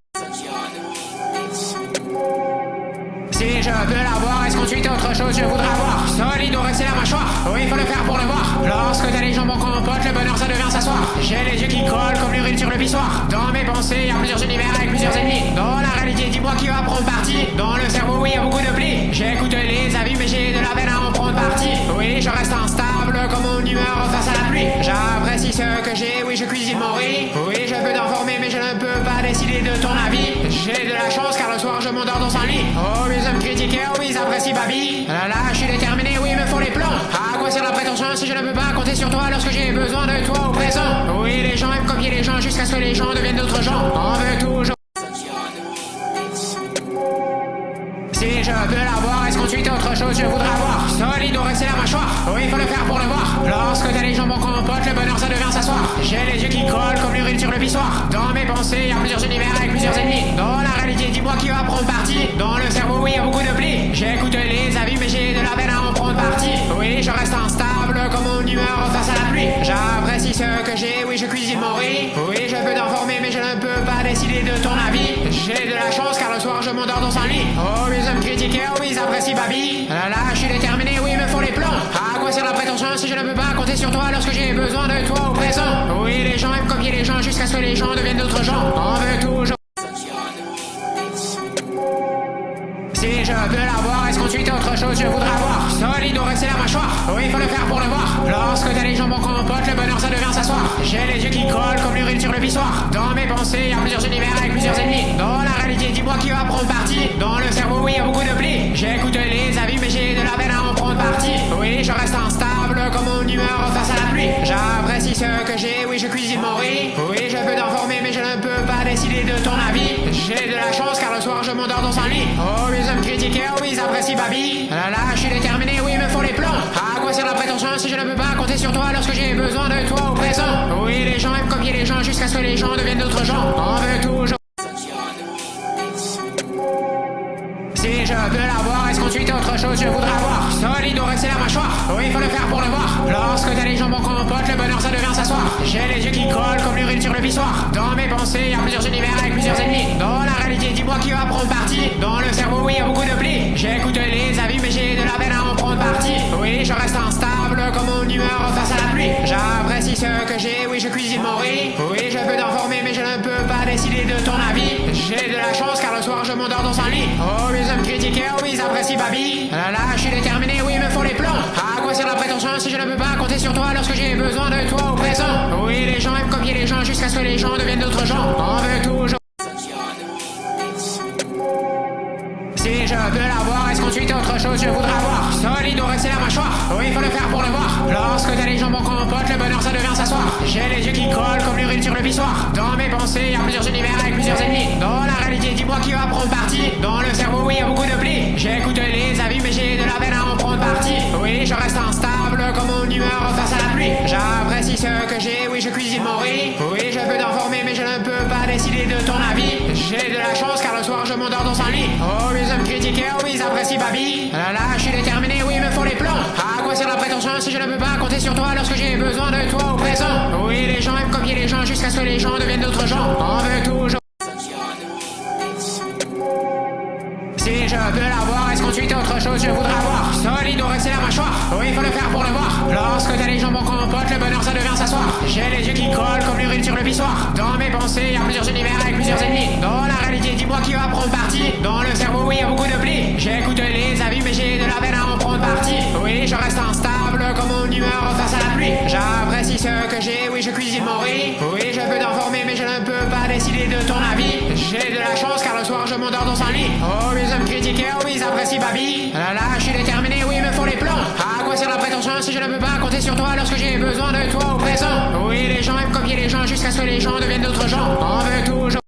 Si je veux l'avoir, est-ce qu'ensuite autre chose je voudrais avoir? Solide ou rester la mâchoire? Oui, il faut le faire pour le voir. Lorsque t'as les jambes en compote, le bonheur ça devient s'asseoir. J'ai les yeux qui collent comme l'urine sur le pissoir. Dans mes pensées, y'a plusieurs univers avec plusieurs ennemis. Dans la réalité, dis-moi qui va prendre parti. Dans le cerveau, oui, y'a beaucoup de plis. J'écoute les avis, mais j'ai de la peine à en prendre parti. Oui, je reste instable comme mon humeur face à la pluie. J'apprécie ce que j'ai, oui, je cuisine mon riz. Oui, je peux t'informer, mais je ne peux pas décider de ton avis. J'ai de la chance car le soir je m'endors dans un lit. Oh, ils aiment critiquer, oh, ils apprécient Babi. Là, je suis déterminé, oui, il me faut les plans. À quoi sert la prétention si je ne peux pas compter sur toi lorsque j'ai besoin de toi au présent? Oui, les gens aiment copier les gens jusqu'à ce que les gens deviennent d'autres gens. On veut toujours. Si je veux l'avoir, est-ce qu'ensuite autre chose je voudrais avoir? Solide ou rester la mâchoire? Oui, il faut le faire pour le voir. Lorsque t'as les jambes en compote, le bonheur ça devient s'asseoir. J'ai les yeux qui collent comme l'urine sur le pissoir. Dans mes pensées, y'a plusieurs univers avec plusieurs ennemis. Dans la réalité, dis-moi qui va prendre parti. Dans le cerveau, oui, y'a beaucoup de plis. J'écoute les avis, mais j'ai de la peine à en prendre parti. Oui, je reste instable comme mon humeur face à la pluie. J'apprécie ce que j'ai, oui, je cuisine mon riz. Oui, je peux t'informer, mais je ne peux pas décider de ton avis. J'ai de la chance car le soir je m'endors dans un lit. Oh, ils aiment critiquer, oh, ils apprécient baby. Là, je suis déterminé, oui, il me faut les plans. À quoi sert la prétention si je ne peux pas compter sur toi lorsque j'ai besoin de toi au présent? Oui, les gens aiment copier les gens jusqu'à ce que les gens deviennent d'autres gens. On veut toujours. Si je peux l'avoir, est-ce qu'ensuite autre chose je voudrais avoir? Solide ou rester la mâchoire? Oui, il faut le faire pour le voir. Lorsque t'as les jambes en compote, le bonheur ça devient s'asseoir. J'ai les yeux qui collent comme l'urine sur le pissoir. Dans mes pensées, y'a plusieurs univers avec plusieurs ennemis. Dans la réalité, dis-moi qui va prendre parti. Dans le cerveau, oui, y'a beaucoup de plis. J'écoute les avis, mais j'ai de la peine à en prendre parti. Oui, je reste instable comme mon humeur face à la pluie. J'apprécie ce que j'ai, oui, je cuisine mon riz. Oui, je peux t'informer, mais je ne peux pas décider de ton avis. J'ai de la chance car le soir je m'endors dans un lit. Oh, ils aiment critiquer, oh, ils apprécient baby. Là, je suis déterminé, oui, il me faut les plans. À quoi sert la prétention si je ne peux pas compter sur toi lorsque j'ai besoin de toi au présent? Oui, les gens aiment copier les gens jusqu'à ce que les gens deviennent d'autres gens. On veut toujours. Si je peux l'avoir, est-ce qu'ensuite autre chose je voudrais avoir? Solide ou rester la mâchoire? Oui, il faut le faire pour le voir. Lorsque t'as les jambes en compote, le bonheur ça devient s'asseoir. J'ai les yeux qui collent comme l'urine sur le pissoir. Dans mes pensées, y'a plusieurs univers avec plusieurs ennemis. Dans la réalité, dis-moi qui va prendre parti. Dans le cerveau, oui, y'a beaucoup de plis. J'écoute les avis, mais j'ai de la peine à en prendre parti. Oui, je reste instable comme mon humeur face à la pluie. J'apprécie ce que j'ai, oui, je cuisine mon riz. Oui, je peux t'informer, mais je ne peux pas décider de ton avis. J'ai de la chance car le soir je m'endors dans un lit. Oh, ils aiment critiquer, oh, ils apprécient baby. Là, je suis déterminé, oui, il me faut les plans. À quoi sert la prétention si je ne peux pas compter sur toi lorsque j'ai besoin de toi au présent? Oui, les gens aiment copier les gens jusqu'à ce que les gens deviennent d'autres gens. On veut toujours. Si je peux l'avoir, est-ce qu'ensuite autre chose je voudrais avoir? Solide ou rester la mâchoire? Oui, il faut le faire pour le voir. Lorsque t'as les jambes en compote, le bonheur ça devient s'asseoir. J'ai les yeux qui collent comme l'urine sur le pissoir. Dans mes pensées, y'a plusieurs univers avec plusieurs ennemis. Dans la réalité, dis-moi qui va prendre parti. Dans le cerveau, oui, y'a beaucoup de plis. J'écoute les avis, mais j'ai de la peine à en prendre parti. Oui, je reste instable comme mon humeur face à la pluie. J'apprécie ce que j'ai, oui, je cuisine mon riz. Oui, je peux t'informer, mais je ne peux pas décider de ton avis. J'ai de la chance car le soir je m'endors dans un lit. Oh, ils aiment critiquer, oh, ils apprécient baby. Là, je suis déterminé, oui, il me faut les plans. À quoi sert la prétention si je ne peux pas compter sur toi lorsque j'ai besoin de toi au présent? Oui, les gens aiment copier les gens jusqu'à ce que les gens deviennent d'autres gens. On veut toujours. Si je peux l'avoir, est-ce qu'ensuite autre chose je voudrais avoir? Solide ou rester la mâchoire? Oui, il faut le faire pour le voir. Lorsque t'as les jambes en compote, le bonheur ça devient s'asseoir. J'ai les yeux qui collent comme l'urine sur le pissoir. Dans mes pensées, y'a plusieurs univers avec plusieurs ennemis. Dans la réalité, dis-moi qui va prendre parti. Dans le cerveau, oui, y'a beaucoup de plis. J'écoute les avis, mais j'ai de la peine à en prendre parti. Oui, je reste instable comme mon humeur face à la pluie. J'apprécie ce que j'ai, oui, je cuisine mon riz. Oui, je peux t'informer, mais je ne peux pas décider de ton avis. J'ai de la chance car le soir je m'endors dans un lit. Oh, ils aiment critiquer, oh, ils apprécient baby. Là, je suis déterminé, oui, il me faut les plans. À quoi sert la prétention si je ne peux pas compter sur toi lorsque j'ai besoin de toi au présent? Oui, les gens aiment copier les gens jusqu'à ce que les gens deviennent d'autres gens. On veut toujours.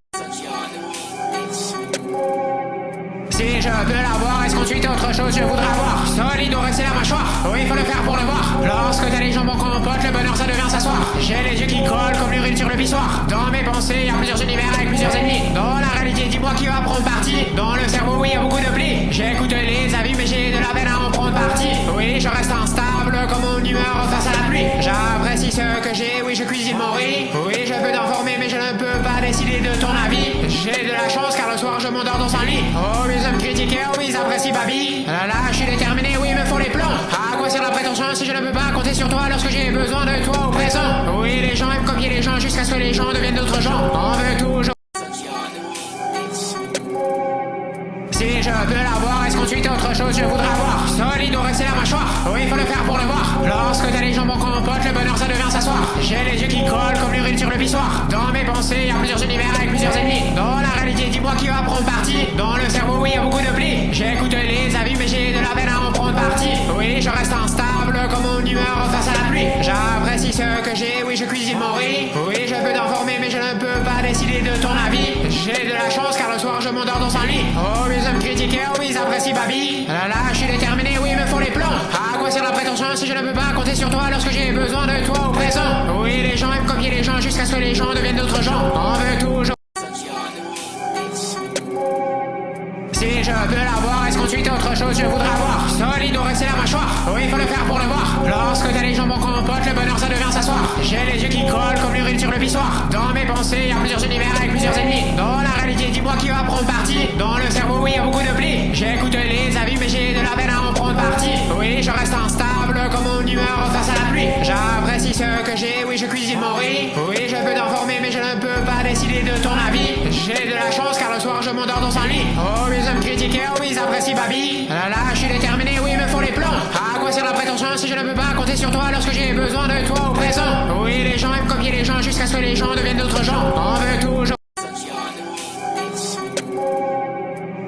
Si je peux l'avoir, est-ce qu'ensuite autre chose je voudrais avoir? Solide ou rester la mâchoire? Oui, il faut le faire pour le voir. Lorsque t'as les jambes en compote, le bonheur ça devient s'asseoir. J'ai les yeux qui collent comme l'urine sur le pissoir. Dans mes pensées, y'a plusieurs univers avec plusieurs ennemis. Dans la réalité, dis-moi qui va prendre parti. Dans le cerveau, oui, y'a beaucoup de plis. J'écoute les avis, mais j'ai de la peine à en prendre parti. Oui, je reste instable comme mon humeur face à la pluie. J'apprécie ce que j'ai, oui, je cuisine mon riz. Oui, je peux t'informer, mais je ne peux pas décider de ton avis. J'ai de la chance car le soir je m'endors dans un lit. Oh, ils aiment critiquer, oh, ils apprécient baby. Là, je suis déterminé, oui, il me faut les plans. À quoi sert la prétention si je ne peux pas compter sur toi lorsque j'ai besoin de toi au présent? Oui, les gens aiment copier les gens jusqu'à ce que les gens deviennent d'autres gens. On veut toujours. Si je peux l'avoir, est-ce qu'ensuite autre chose je voudrais avoir? Solide ou rester la mâchoire? Oui, il faut le faire pour le voir. Lorsque t'as les jambes en compote, le bonheur ça devient s'asseoir. J'ai les yeux qui collent comme l'urine sur le pissoir. Dans mes pensées, y'a plusieurs univers avec plusieurs ennemis. Dans la réalité, dis-moi qui va prendre parti. Dans le cerveau, oui, y'a beaucoup de plis. J'écoute les avis, mais j'ai de la peine à en prendre parti. Oui, je reste instable comme mon humeur face à la pluie. J'apprécie ce que j'ai, oui, je cuisine mon riz. Oui, je peux t'informer, mais je ne peux pas décider de ton avis. J'ai de la chance car le soir je m'endors dans un lit. Oh, ils aiment critiquer, oh, ils apprécient baby. Là, je suis déterminé, oui, il me faut les plans. À quoi sert la prétention si si je ne peux pas compter sur toi lorsque j'ai besoin de toi au présent. Oui, les gens aiment copier les gens jusqu'à ce que les gens deviennent d'autres gens. On veut toujours. Si je veux l'avoir, est-ce qu'ensuite autre chose je voudrais avoir? Solide ou rester la mâchoire? Oui, il faut le faire pour le voir. Lorsque t'as les jambes en compote, le bonheur ça devient s'asseoir. J'ai les yeux qui collent comme l'urine sur le pissoir. Dans mes pensées, il y a plusieurs univers avec plusieurs ennemis. Dans la réalité, dis-moi qui va prendre parti. Dans le cerveau, oui, il y a beaucoup de plis. J'écoute les avis, mais j'ai de la peine à en prendre parti. Oui, je reste instable comme mon humeur face à la pluie. J'apprécie ce que j'ai, oui, je cuisine mon riz. Oui, je peux t'informer, mais je ne peux pas décider de ton avis. J'ai de la chance car le soir je m'endors dans un lit. Oh, ils aiment critiquer, oh, ils apprécient baby. Là, je suis déterminé, oui, il me faut les plans. À quoi sert la prétention si je ne peux pas compter sur toi lorsque j'ai besoin de toi au présent? Oui, les gens aiment copier les gens jusqu'à ce que les gens deviennent d'autres gens. On veut toujours.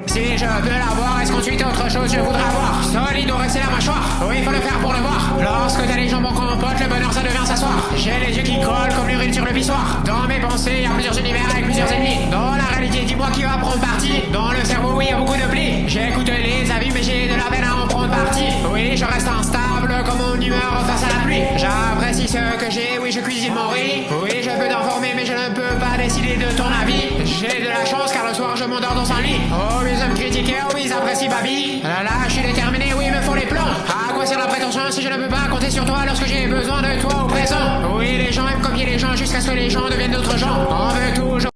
Si je veux l'avoir, est-ce qu'ensuite autre chose je voudrais avoir? Solide ou rester la mâchoire? Oui, il faut le faire pour le voir. Lorsque t'as les jambes en compote, le bonheur ça devient s'asseoir. J'ai les yeux qui collent comme l'urine sur le pissoir. Dans mes pensées, il y a plusieurs univers avec plusieurs ennemis. Dans la réalité, dis-moi qui va prendre parti. Dans le cerveau, oui, il y a beaucoup de plis. J'écoute les avis, mais j'ai de la peine à en prendre parti. Oui, je reste instable comme mon humeur face à la pluie. J'apprécie ce que j'ai, oui, je cuisine mon riz. Oui, je peux t'informer, mais je ne peux pas décider de ton avis. J'ai de la chance car le soir je m'endors dans un lit. Oh, ils aiment critiquer, oh, ils apprécient baby. Là, je suis déterminé, oui, il me faut les plans. À quoi sert la prétention si je ne peux pas compter sur toi lorsque j'ai besoin de toi au présent? Oui, les gens aiment copier les gens jusqu'à ce que les gens deviennent d'autres gens. On veut toujours.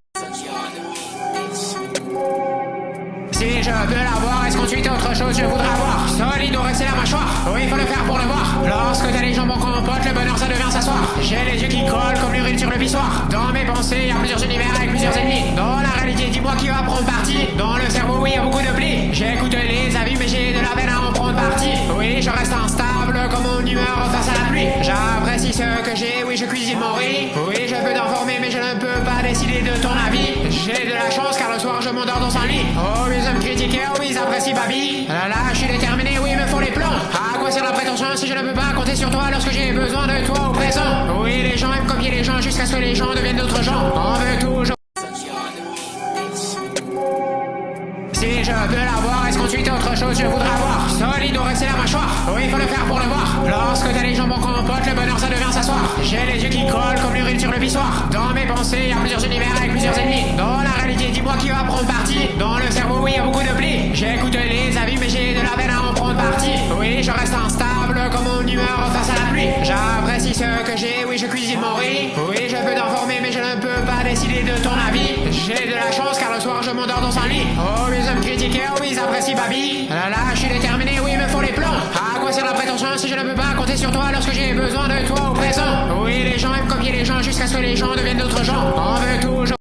Si je veux l'avoir, est-ce qu'ensuite autre chose je voudrais avoir? Solide ou rester la mâchoire? Oui, il faut le faire pour le voir. Lorsque t'as les jambes en compote, le bonheur ça devient s'asseoir. J'ai les yeux qui collent comme l'urine sur le pissoir. Dans mes pensées, il y a plusieurs univers avec plusieurs ennemis. Dans la réalité, dis-moi qui va prendre parti. Dans le cerveau, oui, il y a beaucoup de plis. J'écoute les avis, mais j'ai de la peine à en prendre parti. Oui, je reste instable comme mon humeur face à la pluie. J'apprécie ce que j'ai, oui, je cuisine mon riz. Oui, je peux t'informer, mais je ne peux pas décider de ton avis. J'ai de la chance car le soir je m'endors dans un lit. Oh, ils aiment critiquer, oh, ils apprécient baby. Là, je suis déterminé, oui, il me faut les plans. À quoi sert la prétention si je ne peux pas compter sur toi lorsque j'ai besoin de toi au présent? Oui, les gens aiment copier les gens jusqu'à ce que les gens deviennent d'autres gens. On veut toujours. Si je veux l'avoir, est-ce qu'ensuite autre chose je voudrais avoir? Solide ou rester la mâchoire? Oui, il faut le faire pour le voir. Lorsque t'as les jambes en compote, le bonheur ça devient s'asseoir. J'ai les yeux qui collent comme l'urine sur le pissoir. Dans mes pensées, il y a plusieurs univers avec plusieurs ennemis. Dans la réalité, dis-moi qui va prendre parti. Dans le cerveau, oui, il y a beaucoup de plis. J'écoute les avis, mais j'ai de la peine à en prendre parti. Oui, je reste instable comme mon humeur face à la pluie. J'apprécie ce que j'ai, oui, je cuisine mon riz. Oui, je peux t'informer, mais je ne peux pas décider de ton avis. J'ai de la chance car le soir je m'endors dans un lit. Oh, ils aiment critiquer, oh, ils apprécient baby. Là, je suis déterminé, oui, il me faut les plans. À quoi sert la prétention si je ne peux pas compter sur toi lorsque j'ai besoin de toi au présent? Oui, les gens aiment copier les gens jusqu'à ce que les gens deviennent d'autres gens. On veut toujours.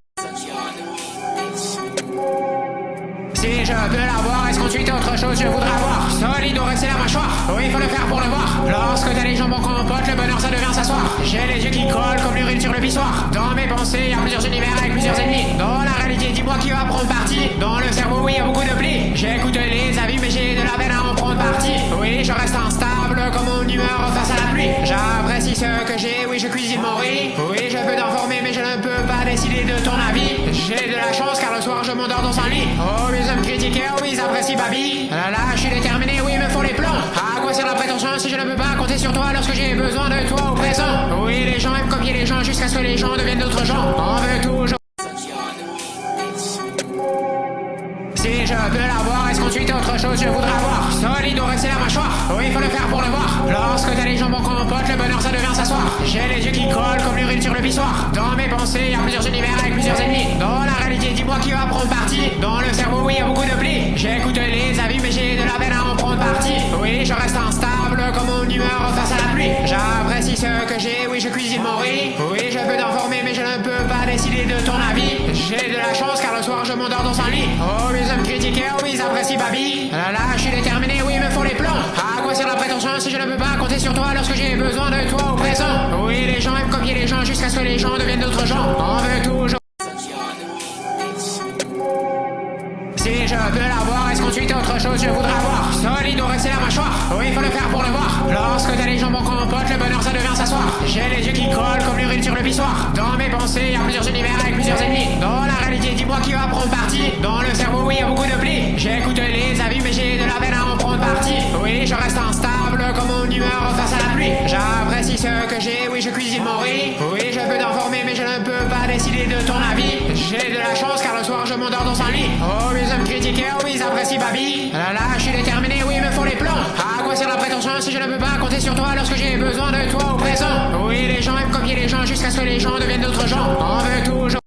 Si je veux l'avoir, est-ce qu'ensuite autre chose je voudrais avoir? Solide ou rester la mâchoire? Oui, il faut le faire pour le voir. Lorsque t'as les jambes en compote, le bonheur ça devient s'asseoir. J'ai les yeux qui collent comme l'urine sur le pissoir. Dans mes pensées, il y a plusieurs univers avec plusieurs ennemis. Dans la réalité, dis-moi qui va prendre parti. Dans le cerveau, oui, il y a beaucoup de plis. J'écoute les avis, mais j'ai de la peine à en prendre parti. Oui, je reste instable comme mon humeur face à la pluie. J'apprécie ce que j'ai, oui, je cuisine mon riz. Oui, je peux t'informer, mais je ne peux pas décider de ton avis. J'ai de la chance car le soir je m'endors dans un lit. Oh, ils aiment critiquer, oh, ils apprécient baby. Là, je suis déterminé, oui, il me faut les plans. À quoi sert la prétention si je ne peux pas compter sur toi lorsque j'ai besoin de toi au présent? Oui, les gens aiment copier les gens jusqu'à ce que les gens deviennent d'autres gens. On veut toujours. Si je veux l'avoir, est-ce qu'ensuite autre chose je voudrais avoir? Solide ou rester la mâchoire? Oui, il faut le faire pour le voir. Lorsque t'as les jambes en compote, le bonheur ça devient s'asseoir. J'ai les yeux qui collent comme l'urine sur le pissoir. Dans mes pensées, il y a plusieurs univers avec plusieurs ennemis. Dans la réalité, dis-moi qui va prendre parti. Dans le cerveau, oui, il y a beaucoup de plis. J'écoute les avis, mais j'ai de la peine à en prendre parti. Oui, je reste instable comme mon humeur face à la pluie. J'apprécie ce que j'ai, oui, je cuisine mon riz. Oui, je peux t'informer, mais je ne peux pas décider de ton avis. J'ai de la chance car le soir je m'endors dans un lit. Oh, ils aiment critiquer, oh, ils apprécient baby. Là, je suis déterminé, oui, il me faut les plans. À quoi sert la prétention si je ne peux pas compter sur toi lorsque j'ai besoin de toi au présent? Oui, les gens aiment copier les gens jusqu'à ce que les gens deviennent d'autres gens. On veut toujours. Si je veux l'avoir, est-ce qu'ensuite autre chose je voudrais avoir? Solide ou rester la mâchoire? Oui, il faut le faire pour le voir. Lorsque t'as les jambes en compote, le bonheur ça devient s'asseoir. J'ai les yeux qui collent comme l'urine sur le pissoir. Dans mes pensées, il y a plusieurs univers avec plusieurs ennemis. Dans la réalité, dis-moi qui va prendre parti. Dans le cerveau, oui, il y a beaucoup de plis. J'écoute les avis, mais j'ai de la peine à en prendre parti. Oui, je reste instable comme mon humeur face à la pluie. ce que j'ai, oui je cuisine mon riz. Oui je peux t'informer mais je ne peux pas décider de ton avis. J'ai de la chance car le soir je m'endors dans un lit. Oh ils aiment critiquer, oh ils apprécient Babi. Là là je suis déterminé, oui il me faut les plans. À quoi sert la prétention si je ne peux pas compter sur toi lorsque j'ai besoin de toi au présent. Oui les gens aiment copier les gens jusqu'à ce que les gens deviennent d'autres gens. On veut toujours.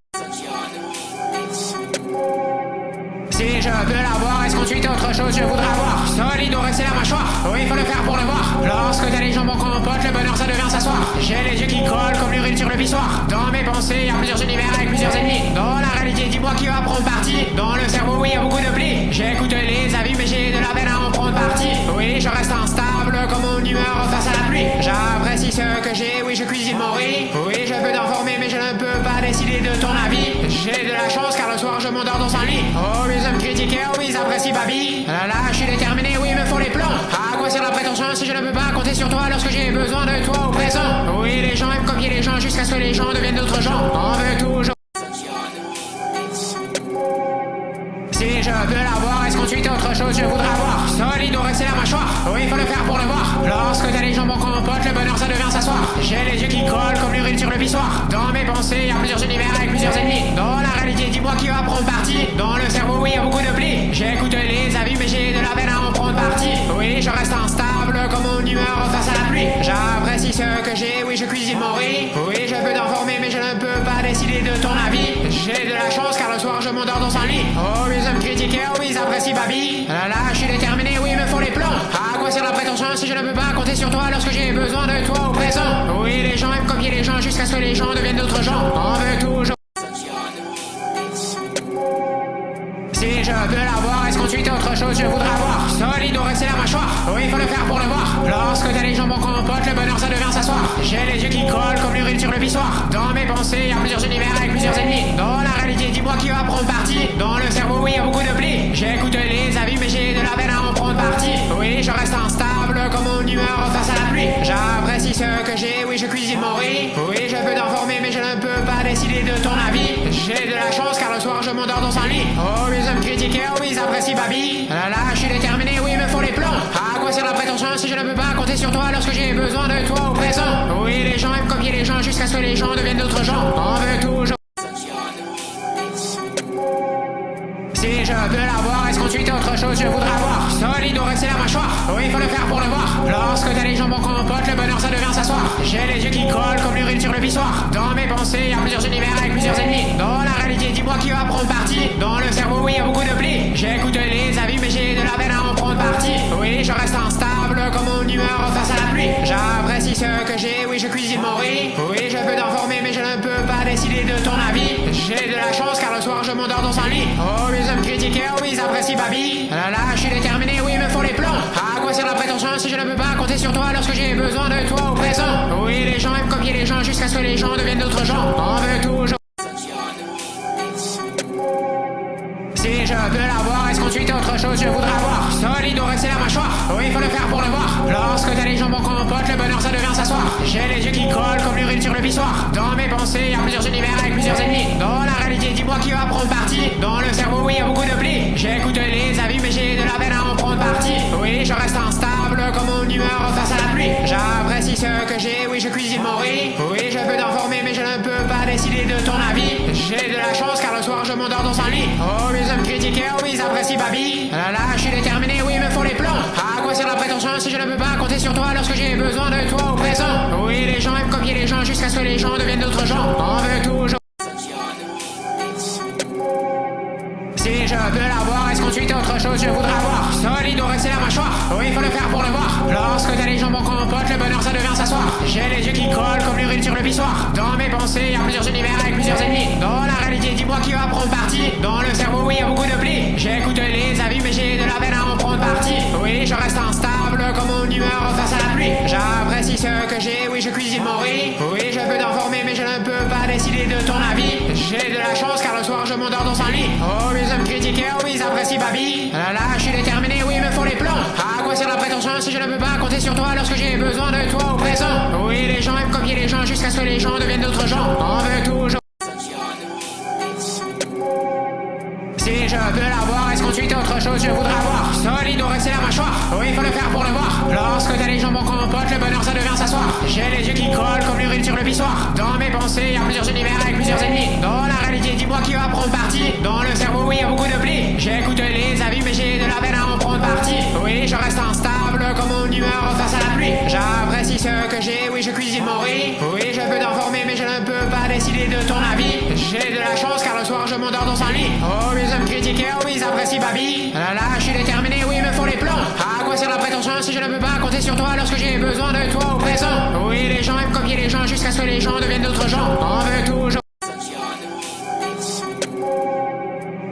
Si je peux l'avoir, est-ce qu'ensuite autre chose je voudrais avoir? Solide ou rester la mâchoire? Oui, il faut le faire pour le voir. Lorsque t'as les jambes en compote, le bonheur ça devient s'asseoir. J'ai les yeux qui collent comme l'urine sur le pissoir. Dans mes pensées, y a plusieurs univers avec plusieurs ennemis. Dans la réalité, dis-moi qui va prendre parti. Dans le cerveau, oui, y a beaucoup de plis. J'écoute les avis, mais j'ai de la peine à en prendre parti. Oui, je reste instable comme mon humeur face à la pluie. J'apprécie ce que j'ai, oui, je cuisine mon riz. Oui, je peux t'informer, mais je ne peux pas décider de ton avis. J'ai de la chance car le soir je m'endors dans un lit. Oh, ils aiment critiquer, oh, ils apprécient Babi. Là là, je suis déterminé, oui, il me faut les plans. À quoi sert la prétention si je ne peux pas compter sur toi lorsque j'ai besoin de toi au présent? Oui, les gens aiment copier les gens jusqu'à ce que les gens deviennent d'autres gens. On veut toujours. Si je peux l'avoir, est-ce qu'ensuite autre chose je voudrais avoir? Solide ou rester la mâchoire? Oui, il faut le faire pour le voir. Lorsque t'as les jambes en compote, le bonheur ça devient s'asseoir. J'ai les yeux qui collent comme l'urine sur le pissoir. Dans mes pensées, y a plusieurs univers avec plusieurs ennemis. Dans la réalité, dis-moi qui va prendre parti. Dans le cerveau, oui, y a beaucoup de plis. J'écoute les avis, mais j'ai de la peine à en prendre parti. Oui, je reste instable comme mon humeur face à la pluie. J'apprécie ce que j'ai, oui, je cuisine mon riz. Oui, je peux t'informer, mais je ne peux pas décider de ton avis. J'ai de la chance car le soir je m'endors dans un lit. Oh, ils aiment critiquer, oh, ils apprécient Babi. Là là, je suis déterminé, oui, il me faut les plans. À quoi sert la prétention si je ne peux pas compter sur toi lorsque j'ai besoin de toi au présent? Oui, les gens aiment copier les gens jusqu'à ce que les gens deviennent d'autres gens. On veut toujours. Si je peux l'avoir, est-ce qu'ensuite autre chose je voudrais avoir? Solide ou rester la mâchoire? Oui, il faut le faire pour le voir. Lorsque t'as les jambes en compote, le bonheur ça devient s'asseoir. J'ai les yeux qui collent comme l'urine sur le pissoir. Dans mes pensées, y a plusieurs univers avec plusieurs ennemis. Dans la réalité, dis-moi qui va prendre parti. Dans le cerveau, oui, y a beaucoup de plis. J'écoute les avis, mais j'ai de la peine à en prendre parti. Oui, je reste instable comme mon humeur face à la pluie. J'apprécie ce que j'ai, oui, je cuisine mon riz. Oui, je peux t'informer, mais je ne peux pas décider de ton avis. J'ai de la chance car le soir je m'endors dans un lit. Oh, ils aiment critiquer, oh, ils apprécient Babi. Là là, je suis déterminé, oui, il me faut les plans. À quoi sert la prétention si je ne peux pas compter sur toi lorsque j'ai besoin de toi au présent? Oui, les gens aiment copier les gens jusqu'à ce que les gens deviennent d'autres gens. On veut toujours. Si je peux l'avoir, est-ce qu'ensuite autre chose je voudrais avoir? Solide ou rester la mâchoire? Oui, il faut le faire pour le voir. Lorsque t'as les jambes en compote, le bonheur ça devient s'asseoir. J'ai les yeux qui collent comme l'urine sur le pissoir. Dans mes pensées, y a plusieurs univers avec plusieurs ennemis. Dans la réalité, dis-moi qui va prendre parti. Dans le cerveau, oui, y a beaucoup de plis. J'écoute les avis, mais j'ai de la peine à en prendre parti. Oui, je reste instable comme mon humeur face à la pluie. J'apprécie ce que j'ai, oui, je cuisine mon riz. Oui, je peux t'informer, mais je ne peux pas décider de ton avis. J'ai de la chance car le soir je m'endors dans un lit. Oh, ils aiment critiquer, oh, ils apprécient Babi. Là là, je suis déterminé, oui, il me faut les plans. À quoi sert la prétention si je ne peux pas compter sur toi lorsque j'ai besoin de toi au présent? Oui, les gens aiment copier les gens jusqu'à ce que les gens deviennent d'autres gens. On veut toujours. Si je peux l'avoir, est-ce qu'ensuite autre chose je voudrais avoir? Solide ou rester la mâchoire? Oui, il faut le faire pour le voir. Lorsque t'as les jambes en compote, le bonheur ça devient s'asseoir. J'ai les yeux qui collent comme l'urine sur le pissoir. Dans mes pensées, y a plusieurs univers avec plusieurs ennemis. Dans la réalité, dis-moi qui va prendre parti. Dans le cerveau, oui, y a beaucoup de plis. J'écoute les avis, mais j'ai de la peine à en prendre parti. Oui, je reste instable comme mon humeur face à la pluie. J'apprécie ce que j'ai, oui, je cuisine mon riz. Oui, je peux t'informer, mais je ne peux pas décider de ton avis. J'ai de la chance car le soir je m'endors dans un lit. Oh, ils aiment critiquer, oh, ils apprécient Babi. Là là, je suis déterminé, oui, il me faut les plans. À quoi sert la prétention si je ne peux pas compter sur toi lorsque j'ai besoin de toi au présent? Oui, les gens aiment copier les gens jusqu'à ce que les gens deviennent d'autres gens. On veut toujours. Si je peux l'avoir, est-ce qu'ensuite autre chose je voudrais avoir? Solide ou rester la mâchoire? Oui, il faut le faire pour le voir. Lorsque t'as les jambes en compote, le bonheur ça devient s'asseoir. J'ai les yeux qui collent comme l'urine sur le pissoir. Dans mes pensées, y a plusieurs univers avec plusieurs ennemis. Dans la réalité, dis-moi qui va prendre parti. Dans le cerveau, oui, y a beaucoup de plis. J'écoute les avis, mais j'ai de la peine à en prendre parti. Oui, je reste instable comme mon humeur face à la pluie. J'apprécie ce que j'ai, oui, je cuisine mon riz. Oui, je peux t'informer, mais je ne peux pas décider de ton avis. J'ai de la chance car le soir je m'endors dans un lit. Oh, ils aiment critiquer, oh, ils apprécient Babi. Là là, je suis déterminé, oui, il me faut les plans. À quoi sert la prétention si je ne peux pas compter sur toi lorsque j'ai besoin de toi au présent? Oui, les gens aiment copier les gens jusqu'à ce que les gens deviennent d'autres gens. On veut toujours. Si je peux l'avoir, est-ce qu'ensuite autre chose je voudrais avoir? solide, on reste la mâchoire. Oui, il faut le faire pour le voir. Lorsque t'as les jambes en compote, le bonheur ça devient s'asseoir. J'ai les yeux qui collent comme l'urine sur le pissoir. Dans mes pensées, y'a plusieurs univers avec plusieurs ennemis. Dans la réalité, dis-moi qui va prendre parti. Dans le cerveau, oui, y'a beaucoup de plis. J'écoute les avis, mais j'ai de la peine à en prendre parti. Oui, je reste instable comme mon humeur face à la pluie. J'apprécie ce que j'ai, oui, je cuisine mon riz. Oui, je peux t'informer, mais je ne peux pas décider de ton avis. J'ai de la chance car le soir je m'endors dans un lit. Oh, ils aiment critiquer, oh, ils apprécient baby. Là, je suis déterminé, oui, il me faut les plans. À quoi sert la prétention si je ne peux pas compter sur toi lorsque j'ai besoin de toi au présent? Oui, les gens aiment copier les gens jusqu'à ce que les gens deviennent d'autres gens. On veut toujours.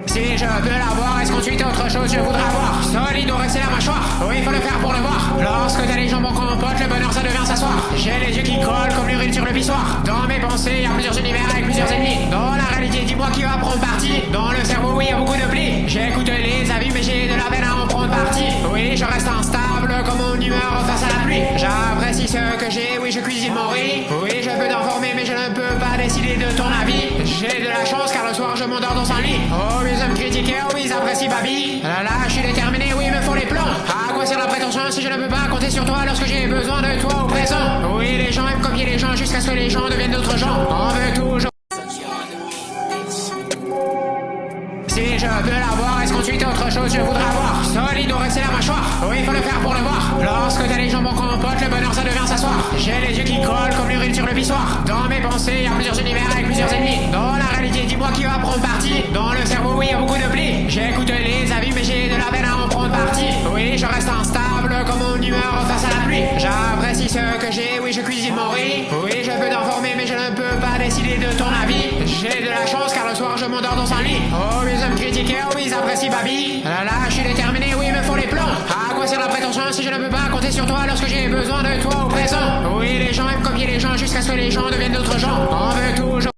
Si je peux l'avoir, est-ce qu'ensuite autre chose je voudrais avoir? Solide, on reste la mâchoire. Oui, il faut le faire pour le voir. Lorsque t'as les jambes en compote, le bonheur ça devient s'asseoir. J'ai les yeux qui collent comme l'urine sur le pissoir. Dans mes pensées, y'a plusieurs univers avec plusieurs ennemis. Dans la réalité, dis-moi qui va prendre parti. Dans le cerveau, oui, y'a beaucoup de plis. J'écoute les avis, mais j'ai de la peine à en prendre parti. Oui, je reste instable comme mon humeur face à la pluie. J'apprécie ce que j'ai, oui, je cuisine mon riz. Oui, je peux t'informer, mais je ne peux pas décider de ton avis. J'ai de la chance car le soir je m'endors dans un lit. Oh, ils aiment critiquer, oh, ils apprécient baby. Là, je suis déterminé, oui, il me faut les plans. À quoi sert la prétention si je ne peux pas compter sur toi lorsque j'ai besoin de toi au présent? Oui, les gens aiment copier les gens jusqu'à ce que les gens deviennent d'autres gens. On veut toujours. Si je peux l'avoir, est-ce qu'ensuite autre chose je voudrais avoir? Solide, on reste la mâchoire. Oui, il faut le faire pour le voir. Lorsque t'as les jambes en compote, le bonheur ça devient s'asseoir. J'ai les yeux qui collent comme l'urine sur le pissoir. Dans mes pensées, y'a plusieurs univers avec plusieurs ennemis. Dans la réalité, dis-moi qui va prendre parti. Dans le cerveau, oui, y'a beaucoup de plis. J'écoute les avis, mais j'ai de la peine à en prendre parti. Oui, je reste instable comme mon humeur face à la pluie. J'apprécie ce que j'ai, oui, je cuisine mon riz. Oui, je peux t'informer, mais je ne peux pas décider de ton avis. J'ai de la chance car le soir je m'endors dans un lit. Oh, ils aiment critiquer, oh, ils apprécient baby. Là, je suis déterminé, oui, il me faut les plans. À quoi sert la prétention si je ne peux pas compter sur toi lorsque j'ai besoin de toi au présent? Oui, les gens aiment copier les gens jusqu'à ce que les gens deviennent d'autres gens. On veut toujours.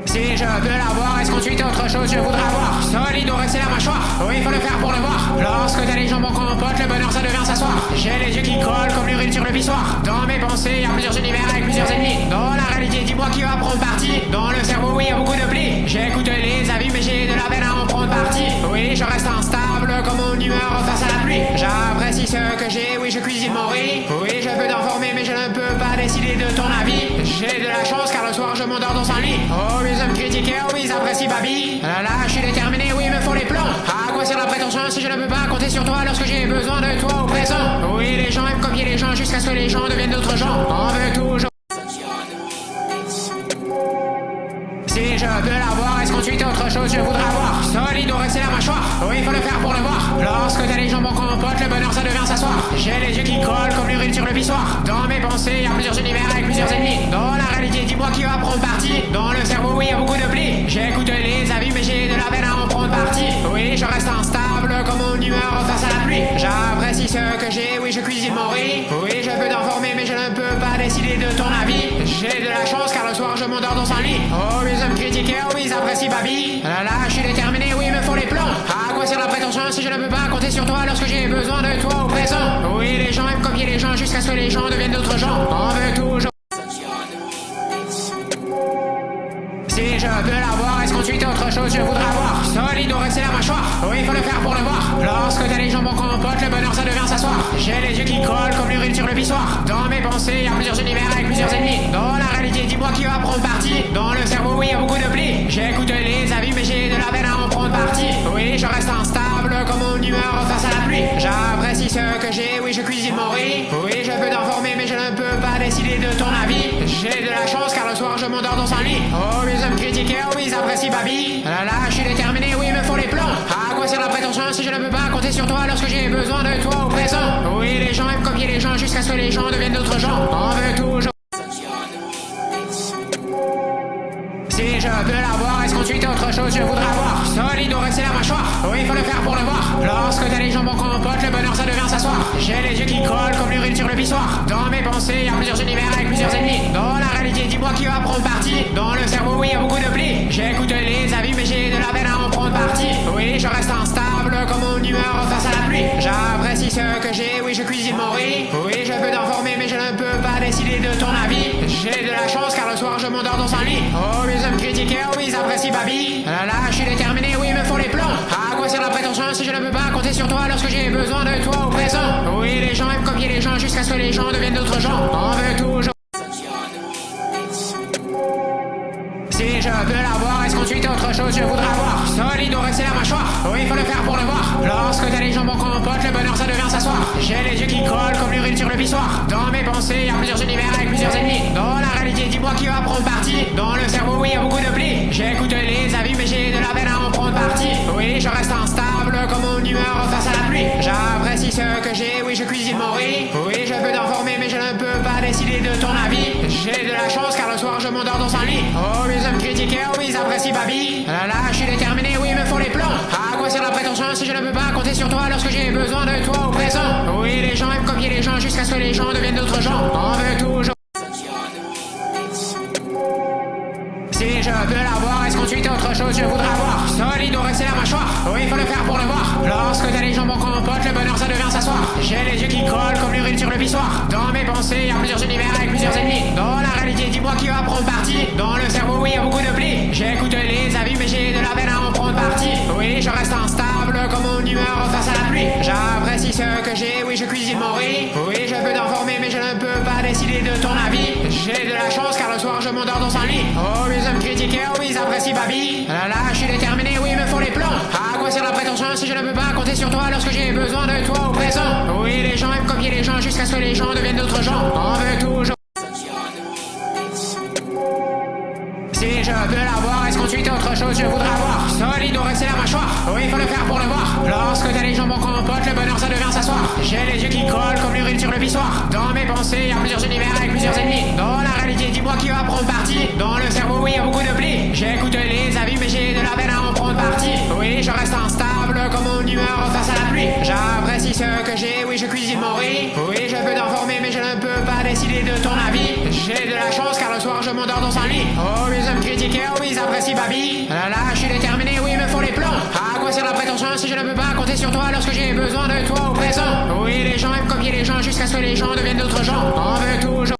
Si je peux l'avoir, est-ce qu'ensuite autre chose je voudrais avoir? Solide, on reste la mâchoire. Oui, il faut le faire pour le voir. Lorsque t'as les jambes en compote, le bonheur ça devient s'asseoir. J'ai les yeux qui collent comme l'urine sur le pissoir. Dans mes pensées, y'a plusieurs univers avec plusieurs ennemis. Dans la réalité, dis-moi qui va prendre parti. Dans le cerveau, oui, y'a beaucoup de plis. J'écoute les avis, mais j'ai de la peine à en prendre parti. Oui, je reste instable comme mon humeur face à la pluie. J'apprécie ce que j'ai, oui, je cuisine mon riz. Oui, je peux t'informer, mais je ne peux pas décider de ton avis. J'ai de la chance car le soir je m'endors dans un lit. Oh, ils aiment critiquer, oh, ils apprécient baby. Là, je suis déterminé, oui, il me faut les plans. À quoi sert la prétention si je ne peux pas compter sur toi lorsque j'ai besoin de toi au présent? Oui, les gens aiment copier les gens jusqu'à ce que les gens deviennent d'autres gens. On veut toujours. Si je peux l'avoir, est-ce qu'ensuite autre chose je voudrais avoir? Solide, on reste la mâchoire. Oui, il faut le faire pour le voir. Lorsque t'as les jambes en compote, le bonheur ça devient s'asseoir. J'ai les yeux qui collent comme l'urine sur le pissoir. Dans mes pensées, y'a plusieurs univers avec plusieurs ennemis. Dans la réalité, dis-moi qui va prendre parti. Dans le cerveau, oui, y'a beaucoup de plis. J'écoute les avis, mais j'ai de la peine à en prendre parti. Oui, je reste instable comme mon humeur face à la pluie. J'apprécie ce que j'ai, oui, je cuisine mon riz. Oui, je peux t'informer, mais je ne peux pas décider de ton avis. J'ai de la chance car le soir je m'endors dans un lit. Oh, ils aiment critiquer, oh, ils apprécient baby. Là, je suis déterminé, oui, il me faut les plans. À quoi sert la prétention si je ne peux pas compter sur toi lorsque j'ai besoin de toi au présent? Oui, les gens aiment copier les gens jusqu'à ce que les gens deviennent d'autres gens. On veut toujours. Si je peux l'avoir, est-ce qu'ensuite autre chose je voudrais avoir? Solide, on reste la mâchoire. Oui, il faut le faire pour le voir. Lorsque t'as les jambes en compote, le bonheur ça devient s'asseoir. J'ai les yeux qui collent comme l'urine sur le pissoir. Dans mes pensées, y'a plusieurs univers avec plusieurs ennemis. Dans la réalité, dis-moi qui va prendre parti. Dans le cerveau, oui, y'a beaucoup de plis. J'écoute les avis, mais j'ai de la peine à en prendre parti. Oui, je reste instable comme mon humeur face à la pluie. J'apprécie ce que j'ai, oui, je cuisine mon riz. Oui, je peux t'informer, mais je ne peux pas décider de ton avis. J'ai de la chance car le soir je m'endors dans un lit. Oh, ils aiment critiquer, oh, ils apprécient baby. Là, je suis déterminé, oui, il me faut les plans. À quoi sert la prétention si je ne peux pas compter sur toi lorsque j'ai besoin de toi au présent? Oui, les gens aiment copier les gens jusqu'à ce que les gens deviennent d'autres gens. On veut toujours. Si je peux l'avoir, est-ce qu'ensuite autre chose je voudrais avoir? Solide, on reste la mâchoire. Oui, il faut le faire pour le voir. Lorsque t'as les jambes en compote, le bonheur ça devient s'asseoir. J'ai les yeux qui collent comme l'urine sur le pissoir. Dans mes pensées, y'a plusieurs univers avec plusieurs ennemis. Dans la réalité, dis-moi qui va prendre parti. Dans le cerveau, oui, y'a beaucoup de plis. J'écoute les avis, mais j'ai de la peine à en prendre parti. Oui, je reste instable comme mon humeur face à la pluie. J'apprécie ce que j'ai, oui, je cuisine mon riz. Oui, je peux t'informer, mais je ne peux pas décider de ton avis. J'ai de la chance car le soir je m'endors dans un lit. Oh, ils aiment critiquer, oh, ils apprécient baby. Là, je suis déterminé, oui, il me faut les plans. À quoi sert la prétention si je ne peux pas compter sur toi lorsque j'ai besoin de toi au présent? Oui, les gens aiment copier les gens jusqu'à ce que les gens deviennent d'autres gens. On veut toujours. Si je peux l'avoir, est-ce qu'ensuite autre chose je voudrais avoir? Solide ou rester la mâchoire? Oui, il faut le faire pour le voir. Lorsque t'as les jambes en compote, le bonheur ça devient s'asseoir. J'ai les yeux qui collent comme l'urine sur le pissoir. Dans mes pensées, y'a plusieurs univers avec plusieurs ennemis. Dans la réalité, dis-moi qui va prendre parti. Dans le cerveau, oui, y'a beaucoup de plis. J'écoute les avis, mais j'ai de la peine à en prendre parti. Oui, je reste instable comme mon humeur face à la pluie. J'apprécie ce que j'ai, oui, je cuisine mon riz. Oui, je peux t'informer, mais je ne peux pas décider de ton avis. J'ai de la chance car le soir je m'endors dans un lit. Oh, ils aiment critiquer, oh, ils apprécient baby. Là, je suis déterminé, oui, il me faut les plans. À quoi sert la prétention si je ne peux pas compter sur toi lorsque j'ai besoin de toi au présent? Oui, les gens aiment copier les gens jusqu'à ce que les gens deviennent d'autres gens. On veut toujours. Si je peux l'avoir, est-ce qu'ensuite autre chose je voudrais avoir? Solide ou rester la mâchoire? Oui, il faut le faire pour le voir. Lorsque t'as les jambes en compote, le bonheur ça devient s'asseoir. J'ai les yeux qui collent comme l'urine sur le pissoir. Dans mes pensées, y'a plusieurs univers avec plusieurs ennemis. Dans la réalité, dis-moi qui va prendre parti. Dans le cerveau, oui, y'a beaucoup de plis. J'écoute les avis, mais j'ai de la peine à en prendre parti. Oui, je reste instable comme mon humeur face à la pluie. J'apprécie ce que j'ai, oui, je cuisine mon riz. Oui, je peux t'informer, mais je ne peux pas décider de ton avis. J'ai de la chance car le soir je m'endors dans un lit. Oh, ils aiment critiquer, oh, ils apprécient baby. Là, je suis déterminé, oui, il me faut les plans. À quoi sert la prétention si je ne peux pas compter sur toi lorsque j'ai besoin de toi au présent? Oui, les gens aiment copier les gens jusqu'à ce que les gens deviennent d'autres gens. On veut toujours. Si je peux l'avoir, est-ce qu'ensuite autre chose je voudrais avoir? Solide ou rester la mâchoire? Oui, il faut le faire pour le voir. Lorsque t'as les jambes en compote, le bonheur ça devient s'asseoir. J'ai les yeux qui collent comme l'urine sur le pissoir. Dans mes pensées, y'a plusieurs univers avec plusieurs ennemis. Dans la réalité, dis-moi qui va prendre parti. Dans le cerveau, oui, y'a beaucoup de plis. J'écoute les avis, mais j'ai de la peine à en prendre parti. Oui, je reste instable comme mon humeur face à la pluie. J'apprécie ce que j'ai, oui, je cuisine mon riz. Oui, je peux t'informer, mais je ne peux pas décider de ton avis. J'ai de la chance car le soir je m'endors dans un lit. Oh, ils aiment critiquer, oh, ils apprécient baby. Là, je suis déterminé, oui, il me faut les plans. À quoi sert la prétention si je ne peux pas compter sur toi lorsque j'ai besoin de toi au présent? Oui, les gens aiment copier les gens jusqu'à ce que les gens deviennent d'autres gens. On veut toujours.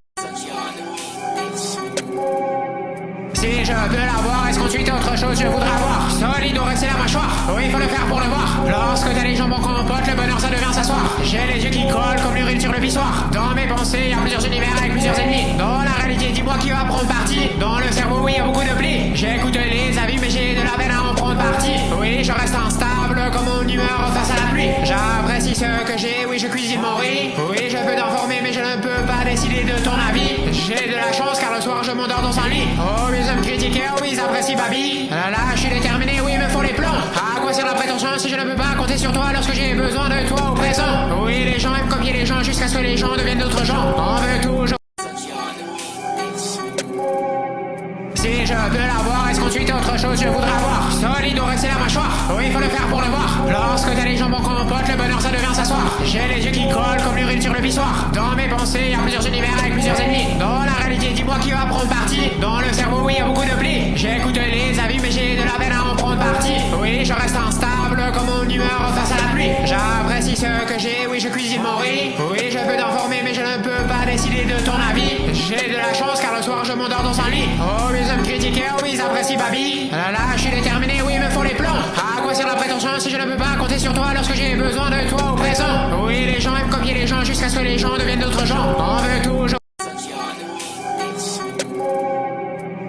Si je peux l'avoir, est-ce qu'ensuite autre chose je voudrais avoir? Solide ou rester la mâchoire? Oui, il faut le faire pour le voir. Lorsque t'as les jambes en compote, le bonheur ça devient s'asseoir. J'ai les yeux qui collent comme l'urine sur le pissoir. Dans mes pensées, y'a plusieurs univers avec plusieurs ennemis. Dans la réalité, dis-moi qui va prendre parti. Dans le cerveau, oui, y'a beaucoup de plis. J'écoute les avis, mais j'ai de la peine à en prendre parti. Oui, je reste instable comme mon humeur face à la pluie. J'apprécie ce que j'ai, oui, je cuisine mon riz. Oui, je peux t'informer, mais je ne peux pas décider de ton avis. J'ai de la chance car le soir je m'endors dans un lit. Oh, ils aiment critiquer, oh, ils apprécient baby. Là, je suis déterminé, oui, il me faut les plans. À quoi sert la prétention si je ne peux pas compter sur toi lorsque j'ai besoin de toi au présent? Oui, les gens aiment copier les gens jusqu'à ce que les gens deviennent d'autres gens. On veut toujours. Si je peux l'avoir, est-ce qu'ensuite autre chose je voudrais avoir? Solide ou rester la mâchoire? Oui, il faut le faire pour le voir. Lorsque t'as les jambes en compote, le bonheur ça devient s'asseoir. J'ai les yeux qui collent comme l'urine sur le pissoir. Dans mes pensées, y'a plusieurs univers avec plusieurs ennemis. Dans la réalité, dis-moi qui va prendre parti. Dans le cerveau, oui, y'a beaucoup de plis. J'écoute les avis, mais j'ai de la peine à en prendre parti. Oui, je reste instable comme mon humeur face à la pluie. J'apprécie ce que j'ai, oui, je cuisine mon riz. Oui, je peux t'informer, mais je ne peux pas décider de ton avis. J'ai de la chance car le soir je m'endors dans un lit. Oh, ils aiment critiquer, oh, ils apprécient baby. Là, je suis déterminé, oui, il me faut les plans. À quoi sert la prétention si je ne peux pas compter sur toi lorsque j'ai besoin de toi au présent? Oui, les gens aiment copier les gens jusqu'à ce que les gens deviennent d'autres gens. On veut toujours.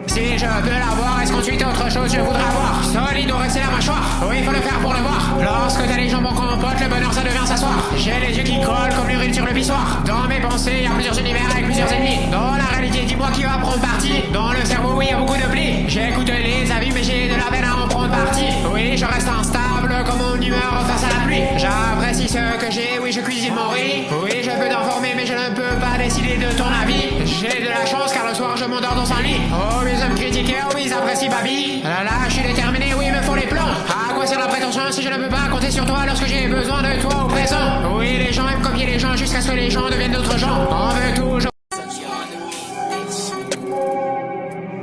Si je peux l'avoir, est-ce qu'ensuite autre chose je voudrais avoir? Solide ou rester la mâchoire? Oui, il faut le faire pour le voir. Lorsque t'as les jambes en compote, le bonheur ça devient s'asseoir. J'ai les yeux qui collent comme l'urine sur le pissoir. Dans mes pensées, y'a plusieurs univers avec plusieurs ennemis. Dans la réalité, dis-moi qui va prendre parti. Dans le cerveau, oui, y'a beaucoup de plis. J'écoute les avis, mais j'ai de la peine à en prendre parti. Oui, je reste instable comme mon humeur face à la pluie. J'apprécie ce que j'ai, oui, je cuisine mon riz. Oui, je peux t'informer, mais je ne peux pas décider de ton avis. J'ai de la chance car le soir je m'endors dans un lit. Oh, ils aiment critiquer, oh, ils apprécient baby. Là, je suis déterminé, oui, il me faut les plans. À quoi sert la prétention si je ne peux pas compter sur toi lorsque j'ai besoin de toi au présent? Oui, les gens aiment copier les gens jusqu'à ce que les gens deviennent d'autres gens. On veut toujours.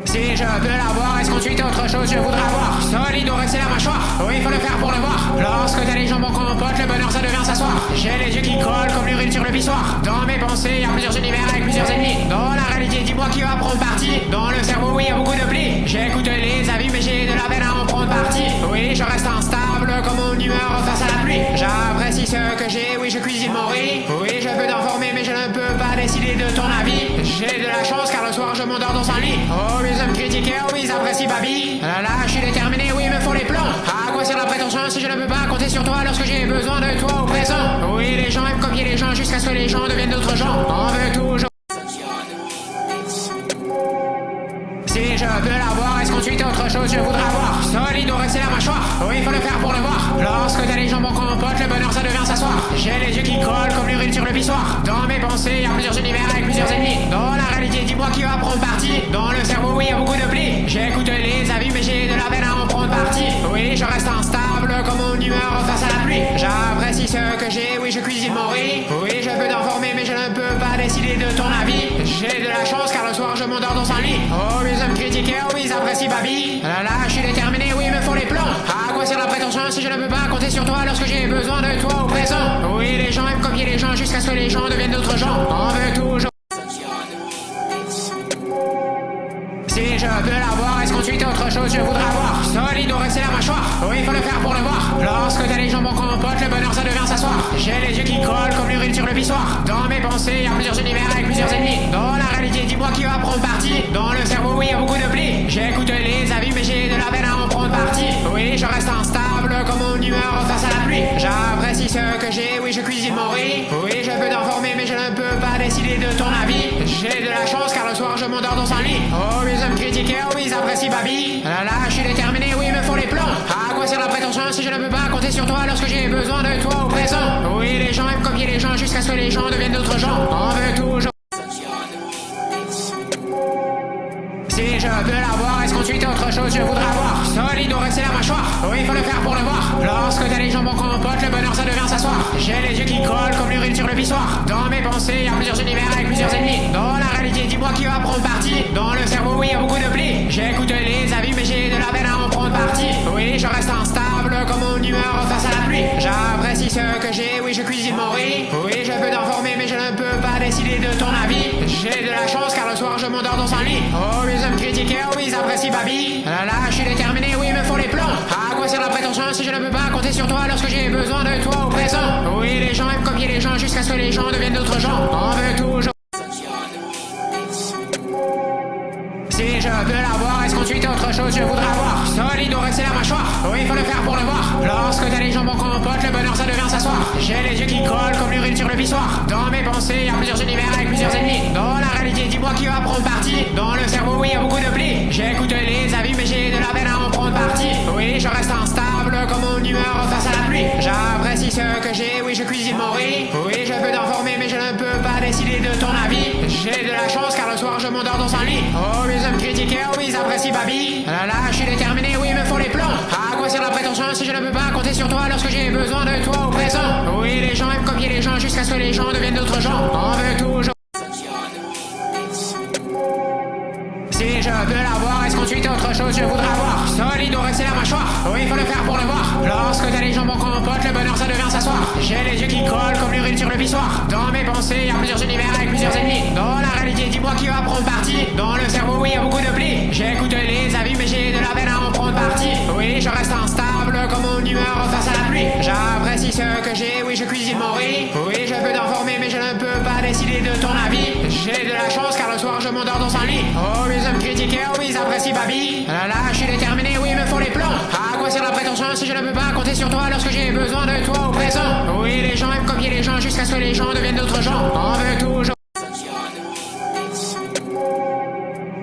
Si je peux l'avoir, est-ce qu'ensuite autre chose je voudrais avoir? Solide ou rester la mâchoire? Oui, il faut le faire pour le voir. Lorsque t'as les jambes en compote, le bonheur ça devient s'asseoir. J'ai les yeux qui collent colle comme l'urine sur le pissoir. Dans mes pensées, il y a plusieurs univers avec plusieurs ennemis. Dans la réalité, dis-moi qui va prendre parti. Dans le cerveau, oui, il y a beaucoup de plis. J'écoute les avis, mais j'ai de la peine à en prendre parti. Oui, je reste instable comme mon humeur face à la pluie. J'apprécie ce que j'ai, oui, je cuisine mon riz. Oui, je peux t'informer, mais je ne peux pas décider de ton avis. J'ai de la chance car le soir je m'endors dans un lit. Oh, ils aiment critiquer, oh, ils apprécient Babi. Là, je suis déterminé, oui, il me faut les plans. À quoi sert la prétention si je ne peux pas compter sur toi lorsque j'ai besoin de toi au présent? Oui, les gens aiment copier les gens jusqu'à ce que les gens deviennent d'autres gens. On veut toujours. Si je peux l'avoir, est-ce qu'ensuite autre chose je voudrais avoir? Solide ou rester la mâchoire? Oui, il faut le faire pour le voir. Lorsque t'as les jambes en compote, le bonheur ça devient s'asseoir. J'ai les yeux qui collent comme l'urine sur le pissoir. Dans mes pensées, il y a plusieurs univers avec plusieurs ennemis. Dans la réalité, dis-moi qui va prendre parti. Dans le cerveau, oui, il y a beaucoup de plis. J'écoute les avis, mais j'ai de la peine à en prendre parti. Oui, je reste instable comme mon humeur face à la pluie. J'apprécie ce que j'ai, oui, je cuisine mon riz. Oui, je peux t'informer, mais je ne peux pas décider de ton avis. J'ai de la chance car le soir je m'endors dans un lit. Oh, ils aiment critiquer, oh, ils apprécient Babi. Là, je suis déterminé, oui, il me faut les plans. À quoi sert la prétention si je ne peux pas compter sur toi lorsque j'ai besoin de toi au présent? Oui, les gens aiment copier les gens jusqu'à ce que les gens deviennent d'autres gens. On veut toujours. Si je peux l'avoir, est-ce qu'ensuite autre chose je voudrais avoir? Solide ou rester la mâchoire? Oui, il faut le faire pour le voir. Lorsque t'as les jambes en compote, le bonheur ça devient s'asseoir. J'ai les yeux qui collent comme l'urine sur le pissoir. Dans mes pensées, il y a plusieurs univers avec plusieurs ennemis. Dans la réalité, dis-moi qui va prendre parti. Dans le cerveau, oui, il y a beaucoup de plis. J'écoute les avis, mais j'ai de la peine à en prendre parti. Oui, je reste instable comme mon humeur face à la pluie. J'apprécie ce que j'ai, oui, je cuisine mon riz. Oui, je peux t'informer, mais je ne peux pas décider de ton avis. J'ai de la chance car le soir je m'endors dans un lit. Oh, ils aiment critiquer, oh, ils apprécient Babi. Là, je suis déterminé, oui, il me faut les plans. À quoi sert la prétention si je ne peux pas compter sur toi lorsque j'ai besoin de toi au présent? Oui, les gens aiment copier les gens jusqu'à ce que les gens deviennent d'autres gens. On veut toujours. Si je peux l'avoir, est-ce qu'ensuite autre chose je voudrais avoir? Solide ou rester la mâchoire? Oui, il faut le faire pour le voir. Lorsque t'as les jambes en compote, le bonheur ça devient s'asseoir. J'ai les yeux qui collent comme l'urine sur le pissoir. Dans mes pensées, il y a plusieurs univers avec plusieurs ennemis. Dans la réalité, dis-moi qui va prendre parti. Dans le cerveau, oui, il y a beaucoup de plis. J'écoute les avis, mais j'ai de la peine à en prendre parti. Oui, je reste instable comme mon humeur face à la pluie. J'apprécie ce que j'ai, oui, je cuisine mon riz. Oui, je peux t'informer, mais je ne peux pas décider de ton avis. J'ai de la chance car le soir je m'endors dans un lit. Oh, ils aiment critiquer, oh, ils apprécient Babi. Là, je suis déterminé, oui, il me faut les plans. À quoi sert la prétention si je ne peux pas compter sur toi lorsque j'ai besoin de toi au présent? Oui, les gens aiment copier les gens jusqu'à ce que les gens deviennent d'autres gens. On veut toujours. Si je peux l'avoir, est-ce qu'ensuite autre chose je voudrais avoir? Solide ou rester la mâchoire? Oui, il faut le faire pour le voir. Lorsque t'as les jambes en compote, le bonheur ça devient s'asseoir. J'ai les yeux qui collent comme l'urine sur le pissoir. Dans mes pensées, il y a plusieurs univers avec plusieurs ennemis. Dans la réalité, dis-moi qui va prendre parti. Dans le cerveau, oui, il y a beaucoup de plis. J'écoute les avis, mais j'ai de la peine à en prendre parti. Oui, je reste instable comme mon humeur face à la pluie. J'apprécie ce que j'ai, oui, je cuisine mon riz. Oui, je peux t'informer, mais je ne peux pas décider de ton avis. J'ai de la chance car le soir je m'endors dans un lit. Oh, ils aiment critiquer, oh, ils apprécient Babi. Là, je suis déterminé, oui, il me faut les plans. À quoi sert la prétention si je ne peux pas compter sur toi lorsque j'ai besoin de toi au présent? Oui, les gens aiment copier les gens jusqu'à ce que les gens deviennent d'autres gens. On veut toujours. Si je peux l'avoir, est-ce qu'ensuite autre chose je voudrais avoir? Solide ou rester la mâchoire? Oui, il faut le faire pour le voir. Lorsque t'as les jambes en compote, le bonheur ça devient s'asseoir. J'ai les yeux qui collent comme l'urine sur le pissoir. Dans mes pensées, il y a plusieurs univers avec plusieurs ennemis. Dans la réalité, dis-moi qui va prendre parti. Dans le cerveau, oui, il y a beaucoup de plis. J'écoute les avis, mais j'ai de la peine à en prendre parti. Oui, je reste instable comme mon humeur face à la pluie. J'apprécie ce que j'ai, oui, je cuisine mon riz. Oui, je peux t'informer, mais je ne peux pas décider de ton avis. J'ai de la chance car le soir je m'endors dans un lit. Oh, ils aiment critiquer, oh, ils apprécient Babi. Là, je suis déterminé, oui, il me faut les plans. À quoi sert la prétention si je ne peux pas compter sur toi lorsque j'ai besoin de toi au présent? Oui, les gens aiment copier les gens jusqu'à ce que les gens deviennent d'autres gens. On veut toujours.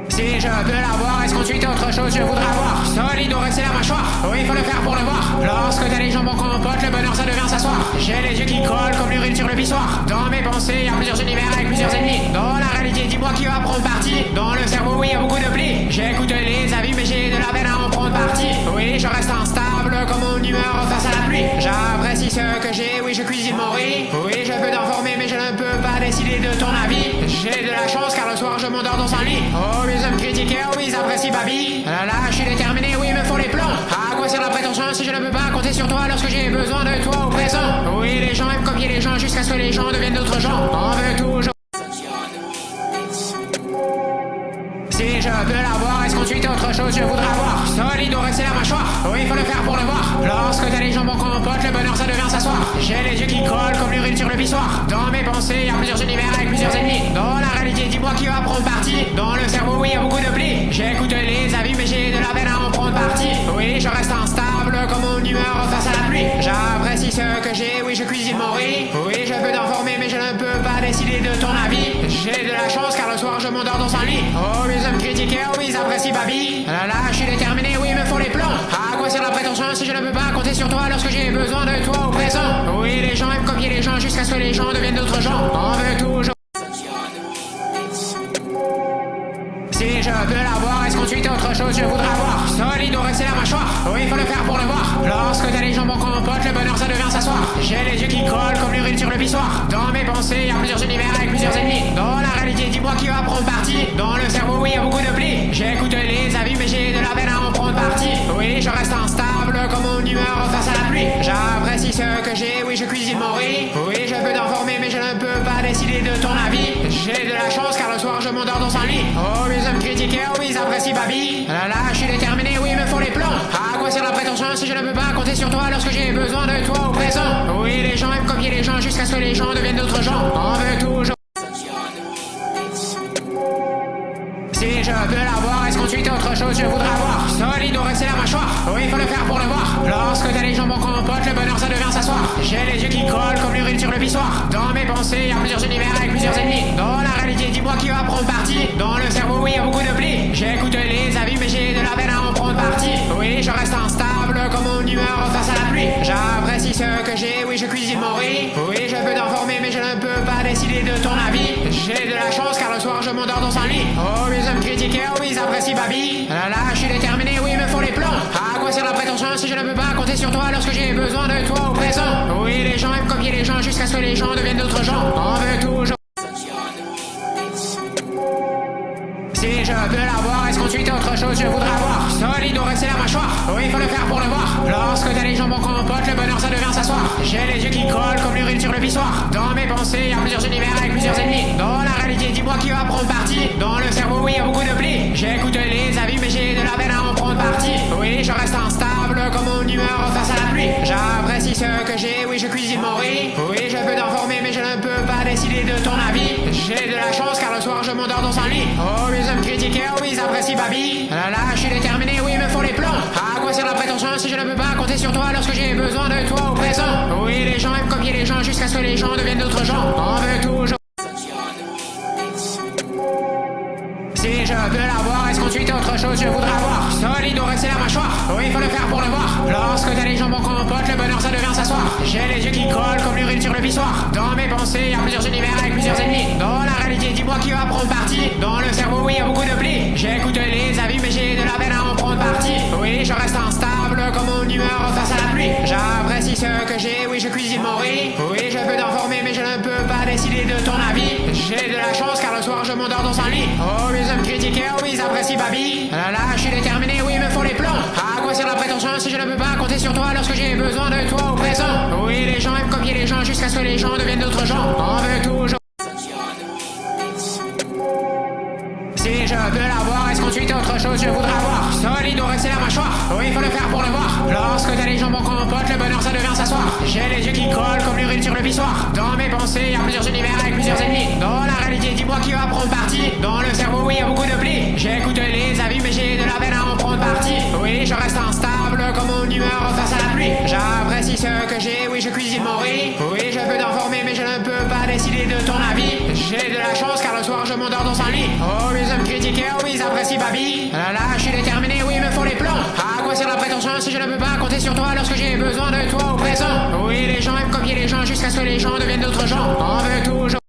Si je peux l'avoir, est-ce qu'ensuite autre chose je voudrais avoir? Solide ou rester la mâchoire? Oui, il faut le faire pour le voir. Lorsque t'as les jambes en compote, le bonheur ça devient s'asseoir. J'ai les yeux qui collent comme l'urine sur le pissoir. Dans mes pensées, il y a plusieurs univers avec plusieurs ennemis. Dans la réalité, dis-moi qui va prendre parti. Dans le cerveau, oui, il y a beaucoup de plis. J'écoute les avis, mais j'ai de la peine à en prendre parti. Oui, je reste instable comme mon humeur face à la pluie. J'apprécie ce que j'ai, oui, je cuisine mon riz. Oui, je peux t'informer, mais je ne peux pas décider de ton avis. J'ai de la chance car le soir je m'endors dans un lit. Oh, ils aiment critiquer, oh, ils apprécient Babi. Là, je suis déterminé, oui, il me faut les plans. À quoi sert la prétention si je ne peux pas compter sur toi lorsque j'ai besoin de toi au présent? Oui, les gens aiment copier les gens jusqu'à ce que les gens deviennent d'autres gens. On veut toujours. Si je peux l'avoir, est-ce qu'ensuite autre chose je voudrais avoir? Solide ou rester la mâchoire? Oui, il faut le faire pour le voir. Lorsque t'as les jambes en compote, le bonheur ça devient s'asseoir. J'ai les yeux qui collent comme l'urine sur le pissoir. Dans mes pensées, y a plusieurs univers avec plusieurs ennemis. Dans la réalité, dis-moi qui va prendre parti. Dans le cerveau, oui, y a beaucoup de plis. J'écoute les avis, mais j'ai de la peine à en prendre parti. Oui, je reste instable comme mon humeur face à la pluie. J'apprécie ce que j'ai, oui, je cuisine mon riz. Oui, je peux t'informer, mais je ne peux pas décider de ton avis. J'ai de la chance car le soir je m'endors dans un lit. Oh, les hommes critiqués, oh, ils apprécient Babi. Là, je suis déterminé, oui, il me faut les plans. À quoi sert la prétention si je ne peux pas compter sur toi lorsque j'ai besoin de toi au présent? Oui, les gens aiment copier les gens jusqu'à ce que les gens deviennent d'autres gens. On veut toujours. Si je peux l'avoir, est-ce qu'ensuite autre chose je voudrais avoir? Solide ou rester la mâchoire? Oui, il faut le faire pour le voir. Lorsque t'as les jambes en compote, le bonheur ça devient s'asseoir. J'ai les yeux qui collent comme l'urine sur le pissoir. Dans mes pensées, y a plusieurs univers avec plusieurs ennemis. Dans la réalité, dis-moi qui va prendre parti. Dans le cerveau, oui, y a beaucoup de plis. J'écoute les avis, mais j'ai de la peine à en prendre parti. Oui, je reste instable comme mon humeur face à la pluie. J'apprécie ce que j'ai, oui, je cuisine mon riz. Oui, je peux t'informer, mais je ne peux pas décider de ton avis. J'ai de la chance car le soir je m'endors dans un lit. Oh, les hommes critiqués, oh, ils apprécient Babi. Là, je suis déterminé, oui, il me faut les plans. À quoi sert la prétention si je ne peux pas compter sur toi lorsque j'ai besoin de toi au présent? Oui, les gens aiment copier les gens jusqu'à ce que les gens deviennent d'autres gens. On veut toujours. Si je peux l'avoir, est-ce qu'ensuite autre chose je voudrais avoir? Solide ou rester la mâchoire? Oui, il faut le faire pour le voir. Lorsque t'as les jambes en compote, le bonheur ça devient s'asseoir. J'ai les yeux qui collent comme l'urine sur le pissoir. Dans mes pensées, y a plusieurs univers avec plusieurs ennemis. Dans la réalité, dis-moi qui va prendre parti. Dans le cerveau, oui, y a beaucoup de plis. J'écoute les avis, mais j'ai de la peine à en prendre parti. Oui, je reste instable comme mon humeur face à la pluie. J'apprécie ce que j'ai, oui, je cuisine mon riz. Oui, je peux t'informer, mais je ne peux pas décider de ton avis. J'ai de la chance car le soir je m'endors dans un lit. Oh, les hommes critiqués, oh, ils apprécient Babi. Là, je suis déterminé, oui, il me faut les plans. À quoi sert la prétention si je ne peux pas compter sur toi lorsque j'ai besoin de toi au présent? Oui, les gens aiment copier les gens jusqu'à ce que les gens deviennent d'autres gens. On veut toujours. Si je peux l'avoir, est-ce qu'ensuite autre chose je voudrais avoir? Solide ou rester la mâchoire? Oui, il faut le faire pour le voir. Lorsque t'as les jambes en compote, le bonheur ça devient s'asseoir. J'ai les yeux qui collent comme l'urine sur le pissoir. Dans mes pensées, y a plusieurs univers avec plusieurs ennemis. Dans la réalité, dis-moi qui va prendre parti. Dans le cerveau, oui, y a beaucoup de plis. J'écoute les avis, mais j'ai de la peine à en prendre parti. Oui, je reste instable comme mon humeur face à la pluie. J'apprécie ce que j'ai, oui, je cuisine mon riz. Oui, je peux t'informer, mais je ne peux pas décider de ton avis. J'ai de la chance car le soir je m'endors dans un lit. Oh, les hommes critiqués, oh, ils apprécient Babi. Là, je suis déterminé, oui, il me faut les plans. À quoi sert la prétention si je ne peux pas compter sur toi lorsque j'ai besoin de toi au présent? Oui, les gens aiment copier les gens jusqu'à ce que les gens deviennent d'autres gens. On veut toujours. Si je peux l'avoir, est-ce qu'ensuite autre chose je voudrais avoir? Solide ou rester la mâchoire? Oui, il faut le faire pour le voir. Lorsque t'as les jambes en compote, le bonheur ça devient s'asseoir. J'ai les yeux qui collent comme l'urine sur le pissoir. Dans mes pensées, y a plusieurs univers avec plusieurs ennemis. Dans la réalité, dis-moi qui va prendre parti. Dans le cerveau, oui, y a beaucoup de plis. J'écoute les avis, mais j'ai de la peine à en prendre parti. Oui, je reste instable comme mon humeur face à la pluie. J'apprécie ce que j'ai, oui, je cuisine mon riz. Oui, je peux t'informer, mais je ne peux pas décider de ton avis. J'ai de la chance car le soir je m'endors dans un lit. Oh, les hommes critiqués, oh, ils apprécient Babi. Là, je suis déterminé, oui, il me faut les plans. À quoi sert la prétention si je ne peux pas compter sur toi lorsque j'ai besoin de toi au présent? Oui, les gens aiment copier les gens jusqu'à ce que les gens deviennent d'autres gens. On veut toujours. Si je peux l'avoir, est-ce qu'ensuite autre chose je voudrais avoir? Solide ou rester la mâchoire? Oui, il faut le faire pour le voir. Lorsque t'as les jambes en compote, le bonheur ça devient s'asseoir. J'ai les yeux qui collent comme l'urine sur le pissoir. Dans mes pensées, y a plusieurs univers avec plusieurs ennemis. Dans la réalité, dis-moi qui va prendre parti. Dans le cerveau, oui, y a beaucoup de plis. J'écoute les avis, mais j'ai de la peine à en prendre parti. Oui, je reste instable comme mon humeur face à la pluie. J'apprécie ce que j'ai, oui, je cuisine mon riz. Oui, je peux t'informer, mais je ne peux pas décider de ton avis. J'ai de la chance car le soir je m'endors dans un lit. Oh, les hommes critiqués, oh, ils apprécient Babi. Là, je suis déterminé, oui, il me faut les plans. À quoi sert la prétention si je ne peux pas compter sur toi lorsque j'ai besoin de toi au présent? Oui, les gens aiment copier les gens jusqu'à ce que les gens deviennent d'autres gens. On veut toujours.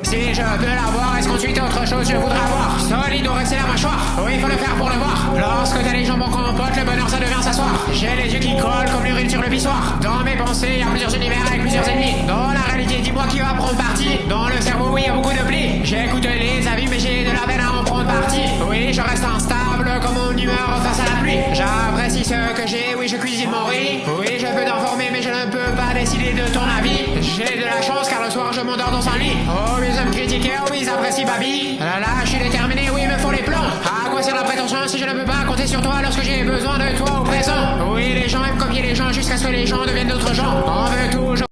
Si je peux l'avoir, est-ce qu'ensuite autre chose je voudrais avoir? Solide ou rester la mâchoire? Oui, il faut le faire pour le voir. Lorsque t'as les jambes en compote, le bonheur ça devient s'asseoir. J'ai les yeux qui collent comme l'urine sur le pissoir. Dans mes pensées, y a plusieurs univers avec plusieurs ennemis. Dans la réalité, dis-moi qui va prendre parti. Dans le cerveau, oui, y a beaucoup de plis. J'écoute les avis, mais j'ai de la peine à en prendre parti. Oui, je reste instable comme mon humeur face à la pluie. J'apprécie ce que j'ai, oui je cuisine mon riz. Oui je peux t'informer mais je ne peux pas décider de ton avis. J'ai de la chance car le soir je m'endors dans un lit. Oh ils aiment critiquer, oh ils apprécient Babi. Là je suis déterminé, oui il me faut les plans. À quoi sert la prétention si je ne peux pas compter sur toi lorsque j'ai besoin de toi au présent. Oui les gens aiment copier les gens jusqu'à ce que les gens deviennent d'autres gens. On veut toujours.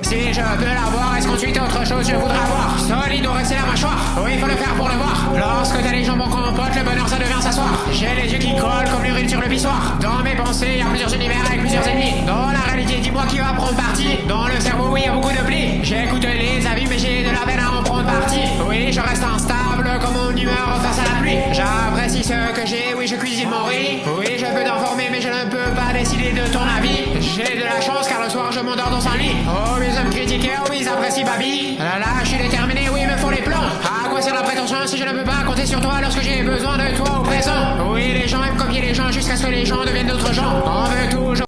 Si je peux l'avoir, est-ce qu'ensuite autre chose je voudrais avoir? Solide ou rester la mâchoire? Oui, il faut le faire pour le voir. Lorsque t'as les jambons compote, le bonheur ça devient s'asseoir. J'ai les yeux qui collent comme l'urine sur le pissoir. Dans mes pensées, y a plusieurs univers avec plusieurs ennemis. Dans la réalité, dis-moi qui va prendre parti. Dans le cerveau, oui, y a beaucoup de plis. J'écoute les avis, mais j'ai de la veine à en prendre parti. Oui, je reste instable comme mon humeur face à la pluie. J'apprécie ce que j'ai, oui, je cuisine mon riz. Oui, je peux t'informer, mais je ne peux pas décider de ton avis. J'ai de la chance car le soir je m'endors dans un lit. Oh, ils aiment critiquer, oh, ils apprécient Babi. Là, je suis déterminé, oui, il me faut les plans. À quoi sert la prétention si je ne peux pas compter sur toi lorsque j'ai besoin de toi au présent? Oui, les gens aiment copier les gens jusqu'à ce que les gens deviennent d'autres gens. On veut toujours.